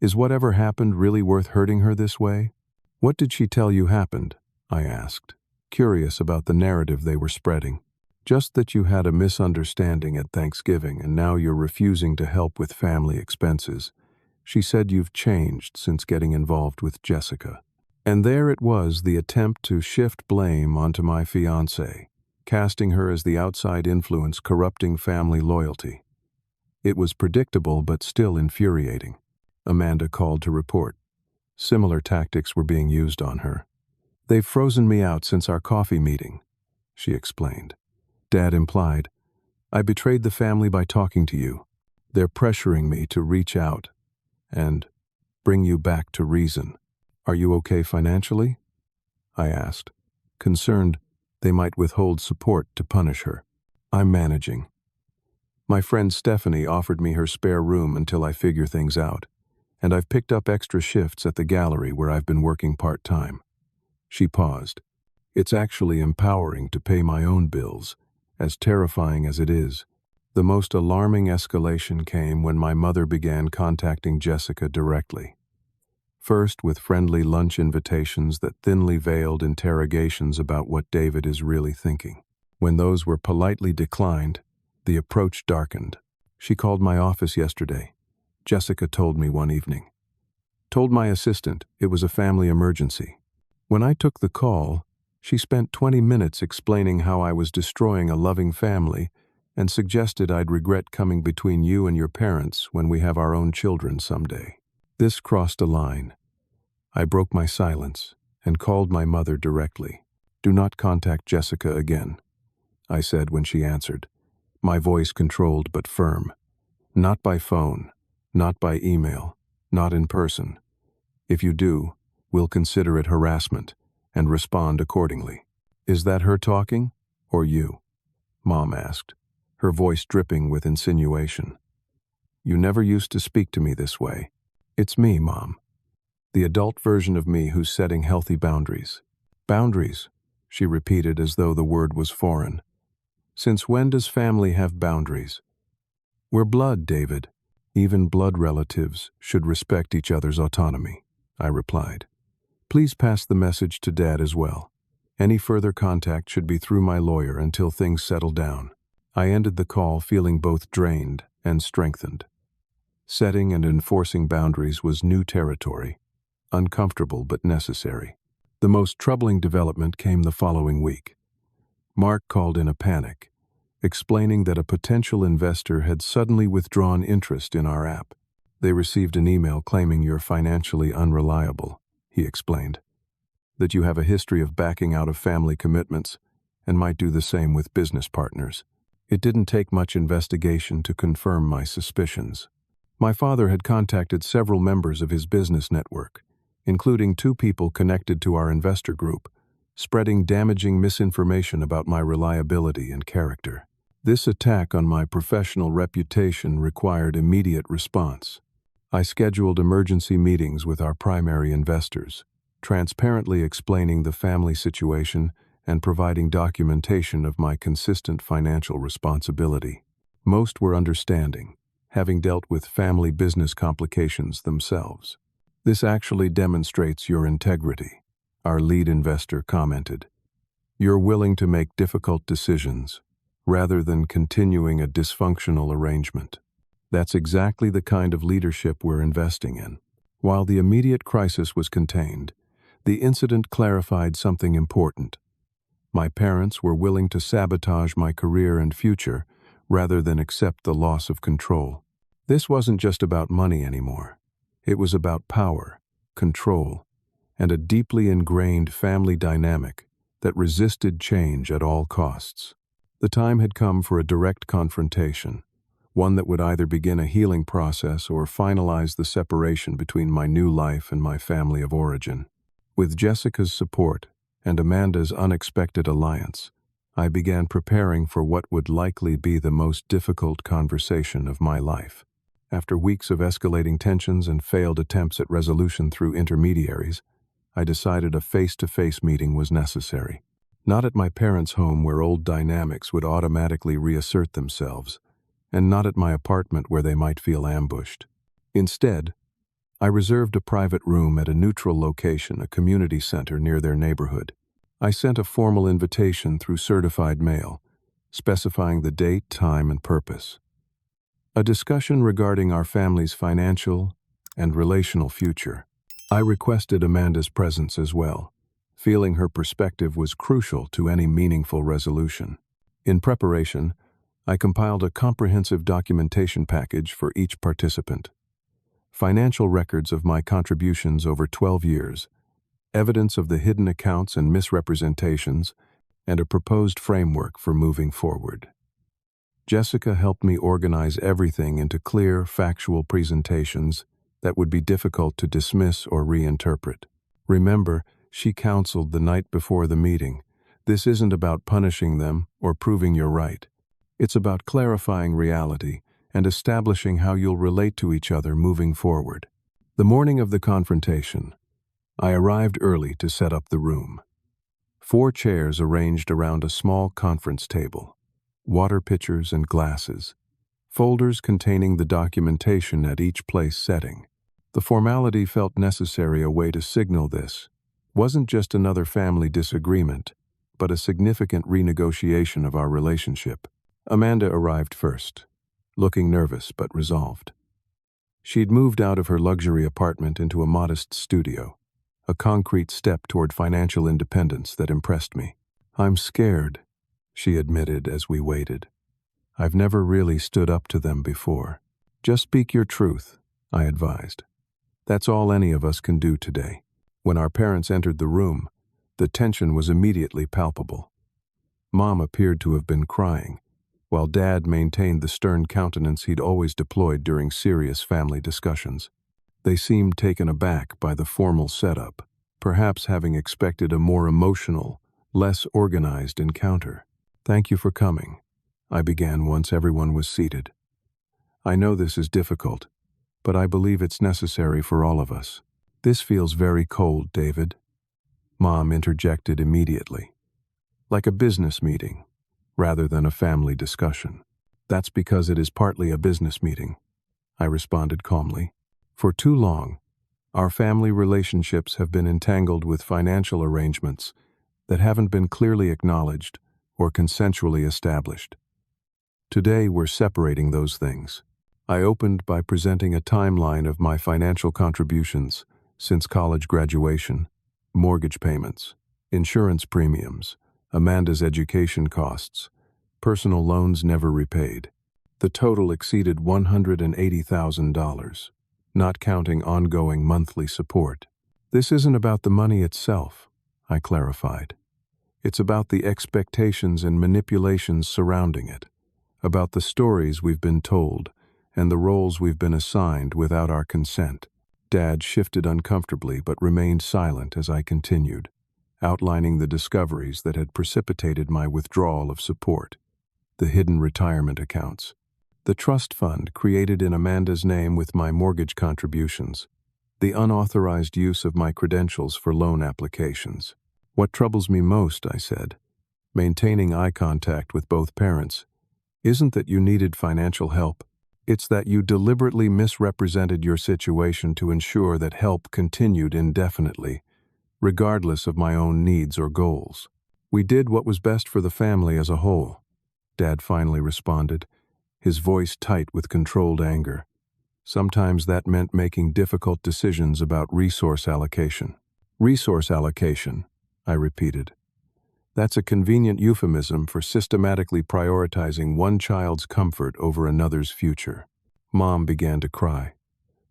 Is whatever happened really worth hurting her this way?" "What did she tell you happened?" I asked, curious about the narrative they were spreading. "Just that you had a misunderstanding at Thanksgiving and now you're refusing to help with family expenses. She said you've changed since getting involved with Jessica." And there it was, the attempt to shift blame onto my fiancée, casting her as the outside influence corrupting family loyalty. It was predictable but still infuriating. Amanda called to report. Similar tactics were being used on her. "They've frozen me out since our coffee meeting," she explained. Dad implied, "I betrayed the family by talking to you. They're pressuring me to reach out and bring you back to reason." "Are you okay financially?" I asked, concerned they might withhold support to punish her. "I'm managing. My friend Stephanie offered me her spare room until I figure things out, and I've picked up extra shifts at the gallery where I've been working part-time." She paused. "It's actually empowering to pay my own bills, as terrifying as it is." The most alarming escalation came when my mother began contacting Jessica directly. First with friendly lunch invitations that thinly veiled interrogations about what David is really thinking. When those were politely declined, the approach darkened. "She called my office yesterday," Jessica told me one evening. "Told my assistant it was a family emergency. When I took the call, she spent 20 minutes explaining how I was destroying a loving family and suggested I'd regret coming between you and your parents when we have our own children someday. This crossed a line. I broke my silence and called my mother directly. "Do not contact Jessica again," I said when she answered, my voice controlled but firm. "Not by phone, not by email, not in person. If you do, we'll consider it harassment and respond accordingly." "Is that her talking, or you?" Mom asked, her voice dripping with insinuation. "You never used to speak to me this way." "It's me, Mom. The adult version of me who's setting healthy boundaries." "Boundaries," she repeated as though the word was foreign. "Since when does family have boundaries?" "We're blood, David. Even blood relatives should respect each other's autonomy," I replied. "Please pass the message to Dad as well. Any further contact should be through my lawyer until things settle down." I ended the call feeling both drained and strengthened. Setting and enforcing boundaries was new territory, uncomfortable but necessary. The most troubling development came the following week. Mark called in a panic, explaining that a potential investor had suddenly withdrawn interest in our app. "They received an email claiming you're financially unreliable," he explained, "that you have a history of backing out of family commitments and might do the same with business partners." It didn't take much investigation to confirm my suspicions. My father had contacted several members of his business network, including 2 people connected to our investor group, spreading damaging misinformation about my reliability and character. This attack on my professional reputation required immediate response. I scheduled emergency meetings with our primary investors, transparently explaining the family situation and providing documentation of my consistent financial responsibility. Most were understanding, having dealt with family business complications themselves. "This actually demonstrates your integrity," our lead investor commented. "You're willing to make difficult decisions, rather than continuing a dysfunctional arrangement. That's exactly the kind of leadership we're investing in." While the immediate crisis was contained, the incident clarified something important. My parents were willing to sabotage my career and future rather than accept the loss of control. This wasn't just about money anymore. It was about power, control, and a deeply ingrained family dynamic that resisted change at all costs. The time had come for a direct confrontation, one that would either begin a healing process or finalize the separation between my new life and my family of origin. With Jessica's support and Amanda's unexpected alliance, I began preparing for what would likely be the most difficult conversation of my life. After weeks of escalating tensions and failed attempts at resolution through intermediaries, I decided a face-to-face meeting was necessary. Not at my parents' home where old dynamics would automatically reassert themselves, and not at my apartment where they might feel ambushed. Instead, I reserved a private room at a neutral location, a community center near their neighborhood. I sent a formal invitation through certified mail, specifying the date, time, and purpose. A discussion regarding our family's financial and relational future. I requested Amanda's presence as well, feeling her perspective was crucial to any meaningful resolution. In preparation, I compiled a comprehensive documentation package for each participant. Financial records of my contributions over 12 years, evidence of the hidden accounts and misrepresentations, and a proposed framework for moving forward. Jessica helped me organize everything into clear, factual presentations that would be difficult to dismiss or reinterpret. Remember, she counseled the night before the meeting, this isn't about punishing them or proving you're right. It's about clarifying reality and establishing how you'll relate to each other moving forward. The morning of the confrontation, I arrived early to set up the room. 4 chairs arranged around a small conference table, water pitchers and glasses, folders containing the documentation at each place setting. The formality felt necessary, a way to signal this wasn't just another family disagreement, but a significant renegotiation of our relationship. Amanda arrived first, looking nervous but resolved. She'd moved out of her luxury apartment into a modest studio, a concrete step toward financial independence that impressed me. "I'm scared," she admitted as we waited. I've never really stood up to them before. Just speak your truth, I advised. That's all any of us can do today. When our parents entered the room, the tension was immediately palpable. Mom appeared to have been crying, while Dad maintained the stern countenance he'd always deployed during serious family discussions. They seemed taken aback by the formal setup, perhaps having expected a more emotional, less organized encounter. "Thank you for coming," I began once everyone was seated. "I know this is difficult, but I believe it's necessary for all of us." "This feels very cold, David," Mom interjected immediately. "Like a business meeting, rather than a family discussion." "That's because it is partly a business meeting," I responded calmly. "For too long, our family relationships have been entangled with financial arrangements that haven't been clearly acknowledged or consensually established. Today, we're separating those things." I opened by presenting a timeline of my financial contributions since college graduation: mortgage payments, insurance premiums, Amanda's education costs, personal loans never repaid. The total exceeded $180,000, not counting ongoing monthly support. "This isn't about the money itself," I clarified. "It's about the expectations and manipulations surrounding it, about the stories we've been told and the roles we've been assigned without our consent." Dad shifted uncomfortably but remained silent as I continued, outlining the discoveries that had precipitated my withdrawal of support: the hidden retirement accounts, the trust fund created in Amanda's name with my mortgage contributions, the unauthorized use of my credentials for loan applications. "What troubles me most," I said, maintaining eye contact with both parents, "isn't that you needed financial help. It's that you deliberately misrepresented your situation to ensure that help continued indefinitely, regardless of my own needs or goals." "We did what was best for the family as a whole," Dad finally responded, his voice tight with controlled anger. "Sometimes that meant making difficult decisions about resource allocation." "Resource allocation," I repeated. "That's a convenient euphemism for systematically prioritizing one child's comfort over another's future." Mom began to cry,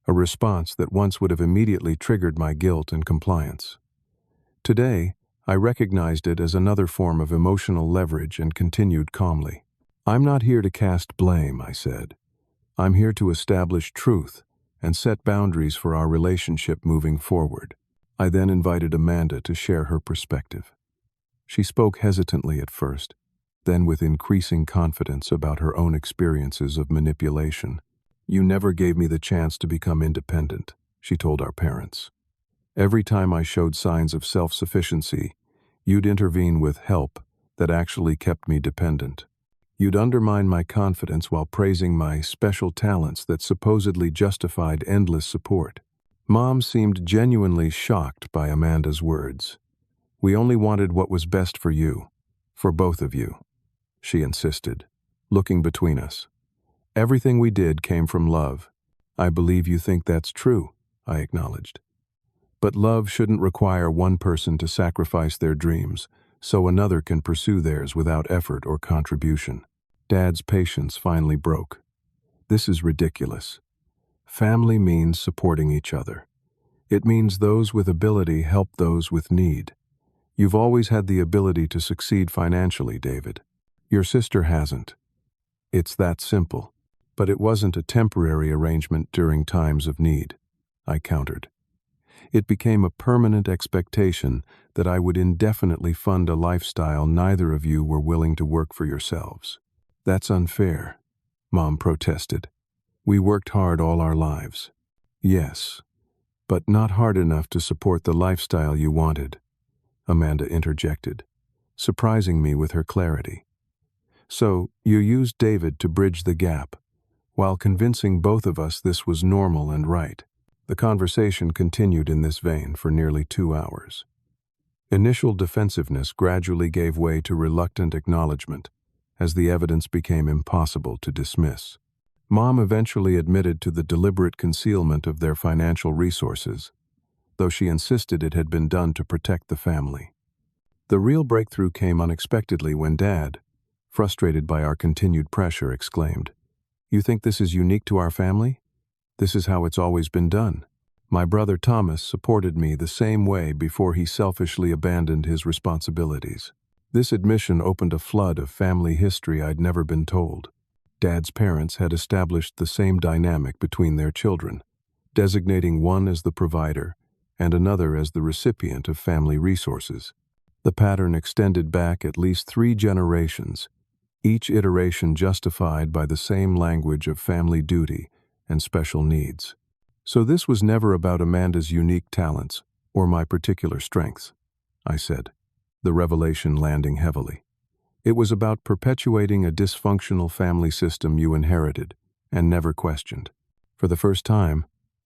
a response that once would have immediately triggered my guilt and compliance. Today, I recognized it as another form of emotional leverage and continued calmly. "I'm not here to cast blame," I said. "I'm here to establish truth and set boundaries for our relationship moving forward." I then invited Amanda to share her perspective. She spoke hesitantly at first, then with increasing confidence about her own experiences of manipulation. "You never gave me the chance to become independent," she told our parents. "Every time I showed signs of self-sufficiency, you'd intervene with help that actually kept me dependent. You'd undermine my confidence while praising my special talents that supposedly justified endless support." Mom seemed genuinely shocked by Amanda's words. "We only wanted what was best for you, for both of you," she insisted, looking between us. "Everything we did came from love." "I believe you think that's true," I acknowledged. "But love shouldn't require one person to sacrifice their dreams so another can pursue theirs without effort or contribution." Dad's patience finally broke. "This is ridiculous. Family means supporting each other. It means those with ability help those with need. You've always had the ability to succeed financially, David. Your sister hasn't. It's that simple." "But it wasn't a temporary arrangement during times of need," I countered. "It became a permanent expectation that I would indefinitely fund a lifestyle neither of you were willing to work for yourselves." "That's unfair," Mom protested. "We worked hard all our lives." "Yes, but not hard enough to support the lifestyle you wanted," Amanda interjected, surprising me with her clarity. "So, you used David to bridge the gap, while convincing both of us this was normal and right." The conversation continued in this vein for nearly 2 hours. Initial defensiveness gradually gave way to reluctant acknowledgement, as the evidence became impossible to dismiss. Mom eventually admitted to the deliberate concealment of their financial resources, though she insisted it had been done to protect the family. The real breakthrough came unexpectedly when Dad, frustrated by our continued pressure, exclaimed, "You think this is unique to our family? This is how it's always been done." My brother Thomas supported me the same way before he selfishly abandoned his responsibilities. This admission opened a flood of family history I'd never been told. Dad's parents had established the same dynamic between their children, designating one as the provider and another as the recipient of family resources. The pattern extended back at least 3 generations, each iteration justified by the same language of family duty and special needs. So this was never about Amanda's unique talents or my particular strengths, I said, the revelation landing heavily. It was about perpetuating a dysfunctional family system you inherited and never questioned. For the first time,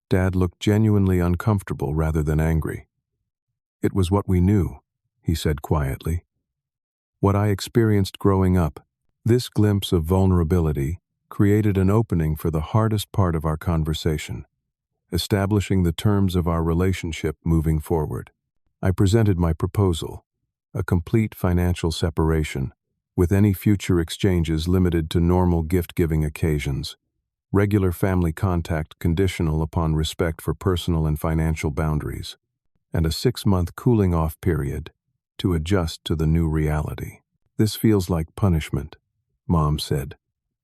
Dad looked genuinely uncomfortable rather than angry. "It was what we knew," he said quietly. "What I experienced growing up." This glimpse of vulnerability created an opening for the hardest part of our conversation, establishing the terms of our relationship moving forward. I presented my proposal, a complete financial separation, with any future exchanges limited to normal gift-giving occasions, regular family contact conditional upon respect for personal and financial boundaries, and a 6-month cooling-off period to adjust to the new reality. "This feels like punishment," Mom said,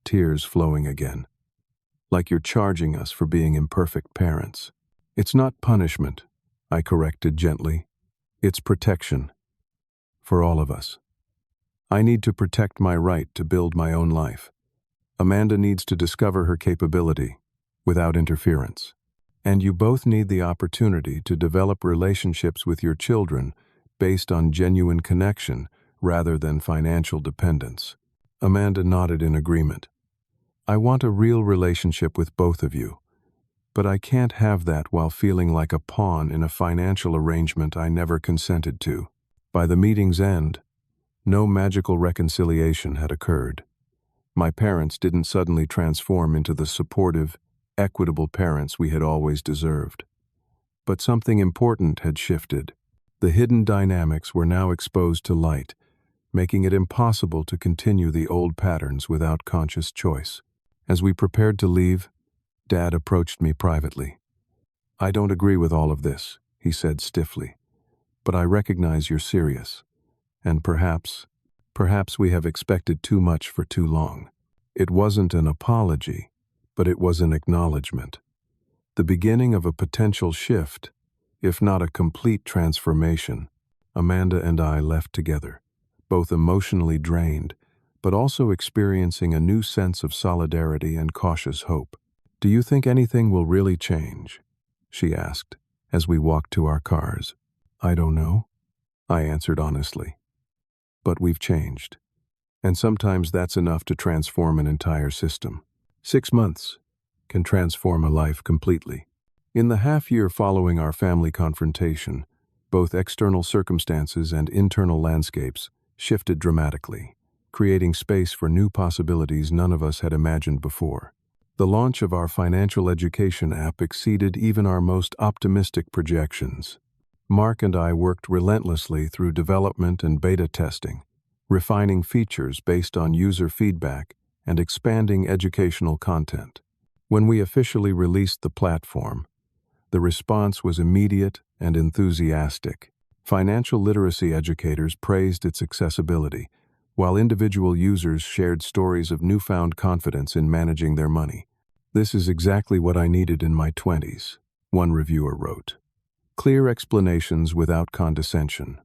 tears flowing again. "Like you're charging us for being imperfect parents." "It's not punishment," I corrected gently. "It's protection. For all of us. I need to protect my right to build my own life. Amanda needs to discover her capability, without interference. And you both need the opportunity to develop relationships with your children based on genuine connection rather than financial dependence." Amanda nodded in agreement. "I want a real relationship with both of you, but I can't have that while feeling like a pawn in a financial arrangement I never consented to." By the meeting's end, no magical reconciliation had occurred. My parents didn't suddenly transform into the supportive, equitable parents we had always deserved. But something important had shifted. The hidden dynamics were now exposed to light, making it impossible to continue the old patterns without conscious choice. As we prepared to leave, Dad approached me privately. "I don't agree with all of this," he said stiffly, "but I recognize you're serious. And perhaps we have expected too much for too long." It wasn't an apology, but it was an acknowledgement. The beginning of a potential shift, if not a complete transformation. Amanda and I left together, both emotionally drained, but also experiencing a new sense of solidarity and cautious hope. "Do you think anything will really change?" she asked, as we walked to our cars. "I don't know," I answered honestly. "But we've changed. And sometimes that's enough to transform an entire system. 6 months can transform a life completely." In the half-year following our family confrontation, both external circumstances and internal landscapes shifted dramatically, creating space for new possibilities none of us had imagined before. The launch of our financial education app exceeded even our most optimistic projections. Mark and I worked relentlessly through development and beta testing, refining features based on user feedback and expanding educational content. When we officially released the platform, the response was immediate and enthusiastic. Financial literacy educators praised its accessibility, while individual users shared stories of newfound confidence in managing their money. "This is exactly what I needed in my 20s, one reviewer wrote. Clear explanations without condescension.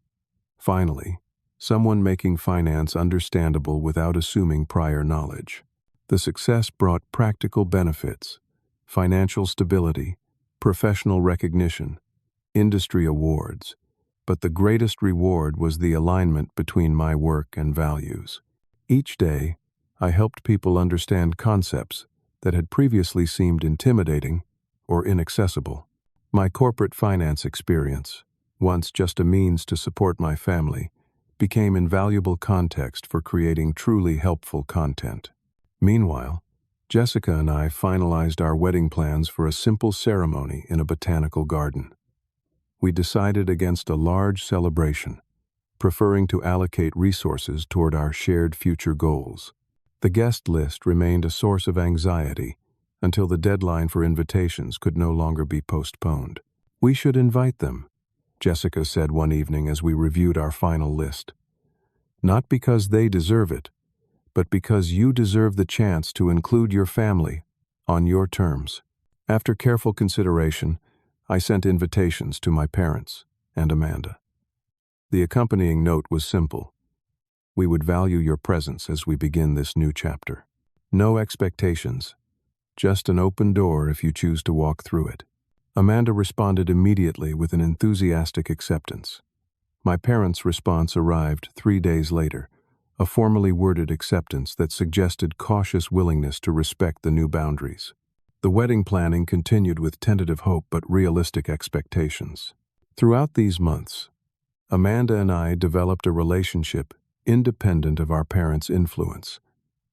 Finally, someone making finance understandable without assuming prior knowledge." The success brought practical benefits: financial stability, professional recognition, industry awards. But the greatest reward was the alignment between my work and values. Each day, I helped people understand concepts that had previously seemed intimidating or inaccessible. My corporate finance experience, once just a means to support my family, became invaluable context for creating truly helpful content. Meanwhile, Jessica and I finalized our wedding plans for a simple ceremony in a botanical garden. We decided against a large celebration, preferring to allocate resources toward our shared future goals. The guest list remained a source of anxiety until the deadline for invitations could no longer be postponed. "We should invite them," Jessica said one evening as we reviewed our final list. "Not because they deserve it, but because you deserve the chance to include your family on your terms." After careful consideration, I sent invitations to my parents and Amanda. The accompanying note was simple. "We would value your presence as we begin this new chapter. No expectations, just an open door if you choose to walk through it." Amanda responded immediately with an enthusiastic acceptance. My parents' response arrived 3 days later, a formally worded acceptance that suggested cautious willingness to respect the new boundaries. The wedding planning continued with tentative hope but realistic expectations. Throughout these months, Amanda and I developed a relationship independent of our parents' influence,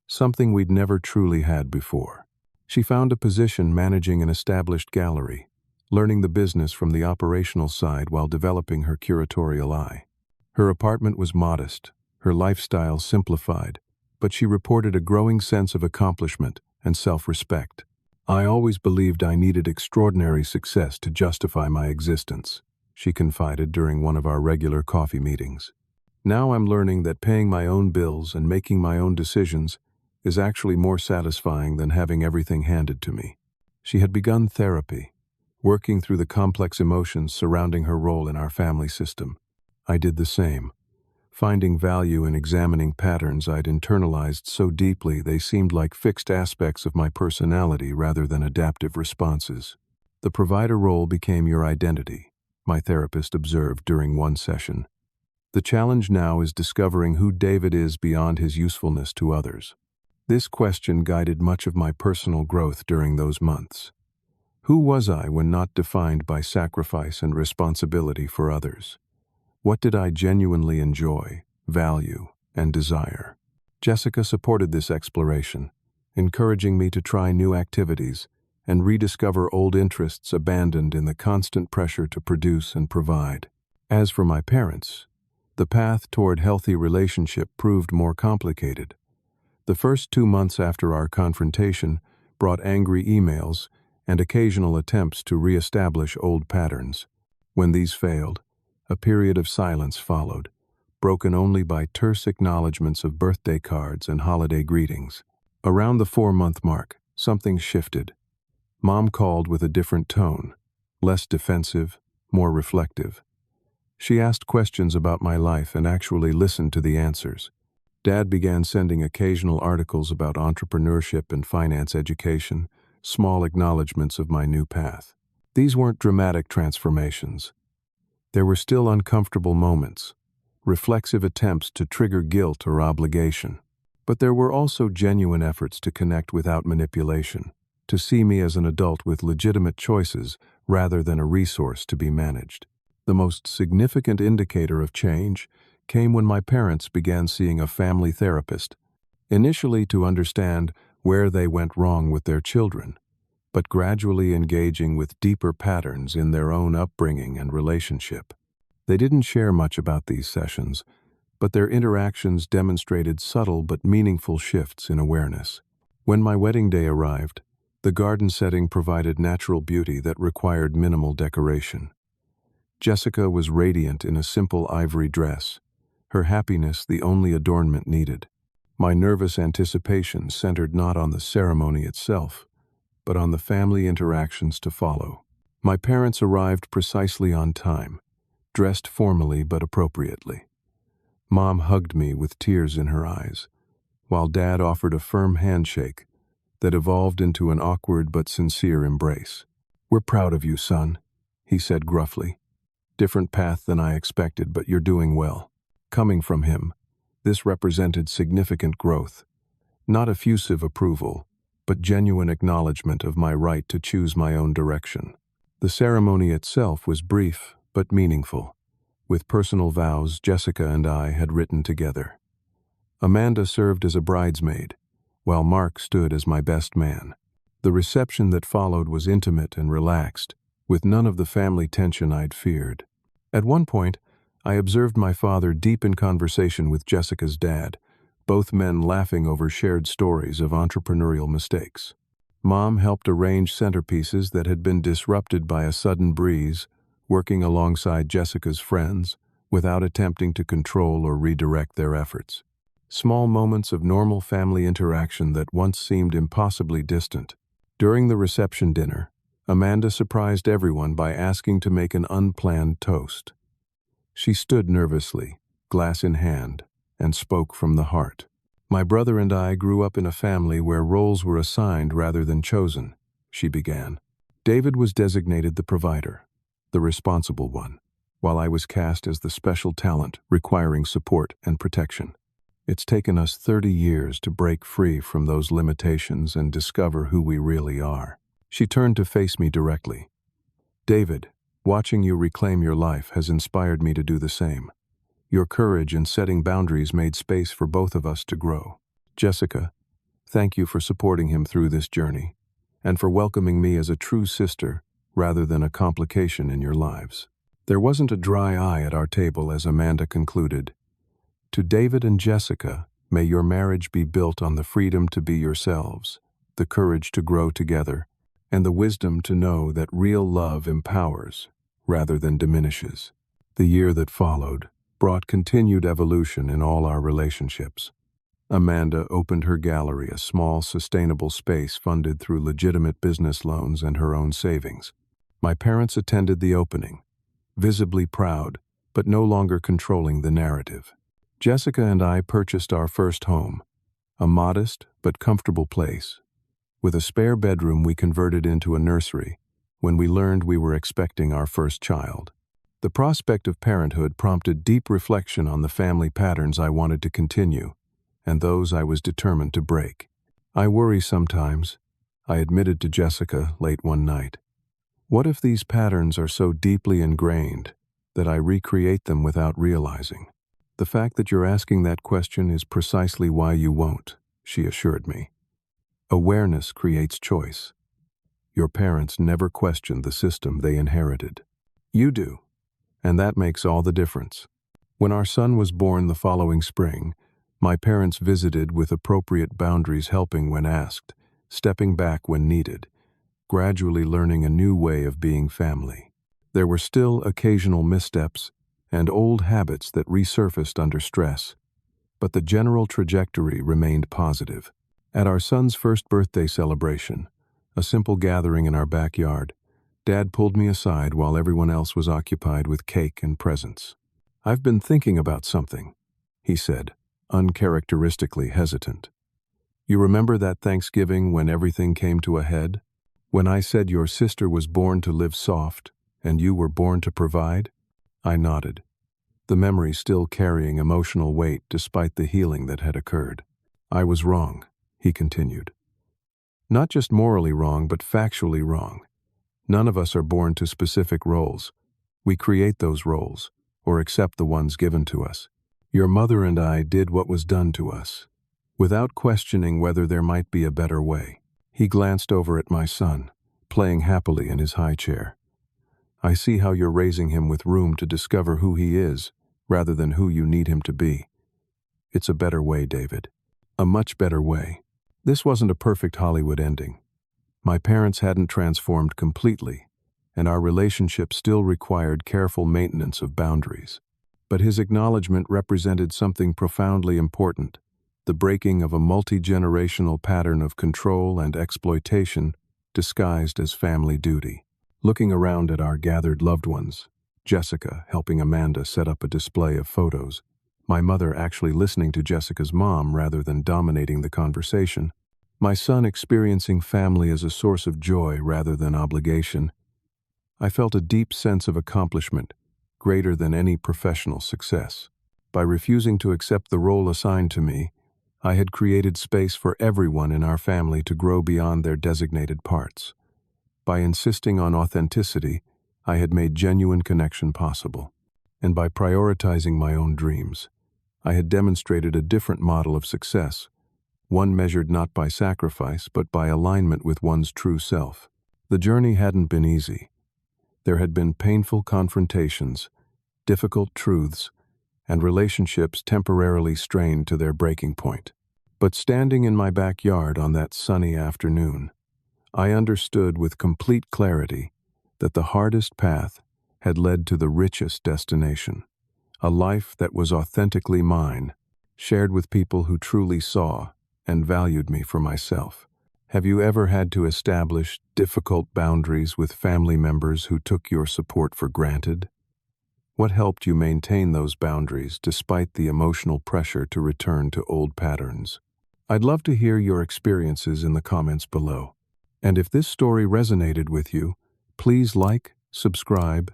something we'd never truly had before. She found a position managing an established gallery, learning the business from the operational side while developing her curatorial eye. Her apartment was modest, her lifestyle simplified, but she reported a growing sense of accomplishment and self-respect. "I always believed I needed extraordinary success to justify my existence," she confided during one of our regular coffee meetings. "Now I'm learning that paying my own bills and making my own decisions is actually more satisfying than having everything handed to me." She had begun therapy, working through the complex emotions surrounding her role in our family system. I did the same, finding value in examining patterns I'd internalized so deeply they seemed like fixed aspects of my personality rather than adaptive responses. "The provider role became your identity," my therapist observed during one session. "The challenge now is discovering who David is beyond his usefulness to others." This question guided much of my personal growth during those months. Who was I when not defined by sacrifice and responsibility for others? What did I genuinely enjoy, value, and desire? Jessica supported this exploration, encouraging me to try new activities and rediscover old interests abandoned in the constant pressure to produce and provide. As for my parents, the path toward healthy relationship proved more complicated. The first 2 months after our confrontation brought angry emails and occasional attempts to reestablish old patterns. When these failed, a period of silence followed, broken only by terse acknowledgments of birthday cards and holiday greetings. Around the 4-month mark, something shifted. Mom called with a different tone, less defensive, more reflective. She asked questions about my life and actually listened to the answers. Dad began sending occasional articles about entrepreneurship and finance education, small acknowledgments of my new path. These weren't dramatic transformations. There were still uncomfortable moments, reflexive attempts to trigger guilt or obligation. But there were also genuine efforts to connect without manipulation, to see me as an adult with legitimate choices rather than a resource to be managed. The most significant indicator of change came when my parents began seeing a family therapist, initially to understand where they went wrong with their children, but gradually engaging with deeper patterns in their own upbringing and relationship. They didn't share much about these sessions, but their interactions demonstrated subtle but meaningful shifts in awareness. When my wedding day arrived, the garden setting provided natural beauty that required minimal decoration. Jessica was radiant in a simple ivory dress, her happiness the only adornment needed. My nervous anticipation centered not on the ceremony itself, but on the family interactions to follow. My parents arrived precisely on time, dressed formally but appropriately. Mom hugged me with tears in her eyes, while Dad offered a firm handshake that evolved into an awkward but sincere embrace. "We're proud of you, son," he said gruffly. "Different path than I expected, but you're doing well." Coming from him, this represented significant growth, not effusive approval, but genuine acknowledgement of my right to choose my own direction. The ceremony itself was brief but meaningful, with personal vows Jessica and I had written together. Amanda served as a bridesmaid, while Mark stood as my best man. The reception that followed was intimate and relaxed, with none of the family tension I'd feared. At one point, I observed my father deep in conversation with Jessica's dad, both men laughing over shared stories of entrepreneurial mistakes. Mom helped arrange centerpieces that had been disrupted by a sudden breeze, working alongside Jessica's friends, without attempting to control or redirect their efforts. Small moments of normal family interaction that once seemed impossibly distant. During the reception dinner, Amanda surprised everyone by asking to make an unplanned toast. She stood nervously, glass in hand, and spoke from the heart. "My brother and I grew up in a family where roles were assigned rather than chosen," she began. "David was designated the provider, the responsible one, while I was cast as the special talent requiring support and protection. It's taken us 30 years to break free from those limitations and discover who we really are." She turned to face me directly. "David, watching you reclaim your life has inspired me to do the same. Your courage in setting boundaries made space for both of us to grow. Jessica, thank you for supporting him through this journey, and for welcoming me as a true sister rather than a complication in your lives." There wasn't a dry eye at our table as Amanda concluded. "To David and Jessica, may your marriage be built on the freedom to be yourselves, the courage to grow together, and the wisdom to know that real love empowers rather than diminishes." The year that followed brought continued evolution in all our relationships. Amanda opened her gallery, a small, sustainable space funded through legitimate business loans and her own savings. My parents attended the opening, visibly proud, but no longer controlling the narrative. Jessica and I purchased our first home, a modest but comfortable place. With a spare bedroom we converted into a nursery when we learned we were expecting our first child. The prospect of parenthood prompted deep reflection on the family patterns I wanted to continue, and those I was determined to break. "I worry sometimes," I admitted to Jessica late one night. "What if these patterns are so deeply ingrained that I recreate them without realizing?" "The fact that you're asking that question is precisely why you won't," she assured me. "Awareness creates choice. Your parents never questioned the system they inherited. You do, and that makes all the difference." When our son was born the following spring, my parents visited with appropriate boundaries, helping when asked, stepping back when needed, gradually learning a new way of being family. There were still occasional missteps and old habits that resurfaced under stress, but the general trajectory remained positive. At our son's first birthday celebration, a simple gathering in our backyard, Dad pulled me aside while everyone else was occupied with cake and presents. "I've been thinking about something," he said, uncharacteristically hesitant. "You remember that Thanksgiving when everything came to a head? When I said your sister was born to live soft and you were born to provide?" I nodded, the memory still carrying emotional weight despite the healing that had occurred. "I was wrong," he continued. "Not just morally wrong, but factually wrong. None of us are born to specific roles. We create those roles, or accept the ones given to us. Your mother and I did what was done to us, without questioning whether there might be a better way." He glanced over at my son, playing happily in his high chair. "I see how you're raising him with room to discover who he is, rather than who you need him to be. It's a better way, David. A much better way." This wasn't a perfect Hollywood ending. My parents hadn't transformed completely, and our relationship still required careful maintenance of boundaries. But his acknowledgement represented something profoundly important, the breaking of a multi-generational pattern of control and exploitation disguised as family duty. Looking around at our gathered loved ones, Jessica helping Amanda set up a display of photos, my mother actually listening to Jessica's mom rather than dominating the conversation, my son experiencing family as a source of joy rather than obligation, I felt a deep sense of accomplishment, greater than any professional success. By refusing to accept the role assigned to me, I had created space for everyone in our family to grow beyond their designated parts. By insisting on authenticity, I had made genuine connection possible. And by prioritizing my own dreams, I had demonstrated a different model of success, one measured not by sacrifice but by alignment with one's true self. The journey hadn't been easy. There had been painful confrontations, difficult truths, and relationships temporarily strained to their breaking point. But standing in my backyard on that sunny afternoon, I understood with complete clarity that the hardest path had led to the richest destination, a life that was authentically mine, shared with people who truly saw and valued me for myself. Have you ever had to establish difficult boundaries with family members who took your support for granted? What helped you maintain those boundaries despite the emotional pressure to return to old patterns? I'd love to hear your experiences in the comments below. And if this story resonated with you, please like, subscribe,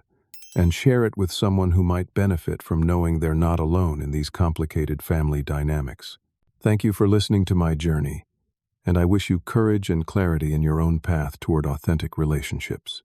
and share it with someone who might benefit from knowing they're not alone in these complicated family dynamics. Thank you for listening to my journey, and I wish you courage and clarity in your own path toward authentic relationships.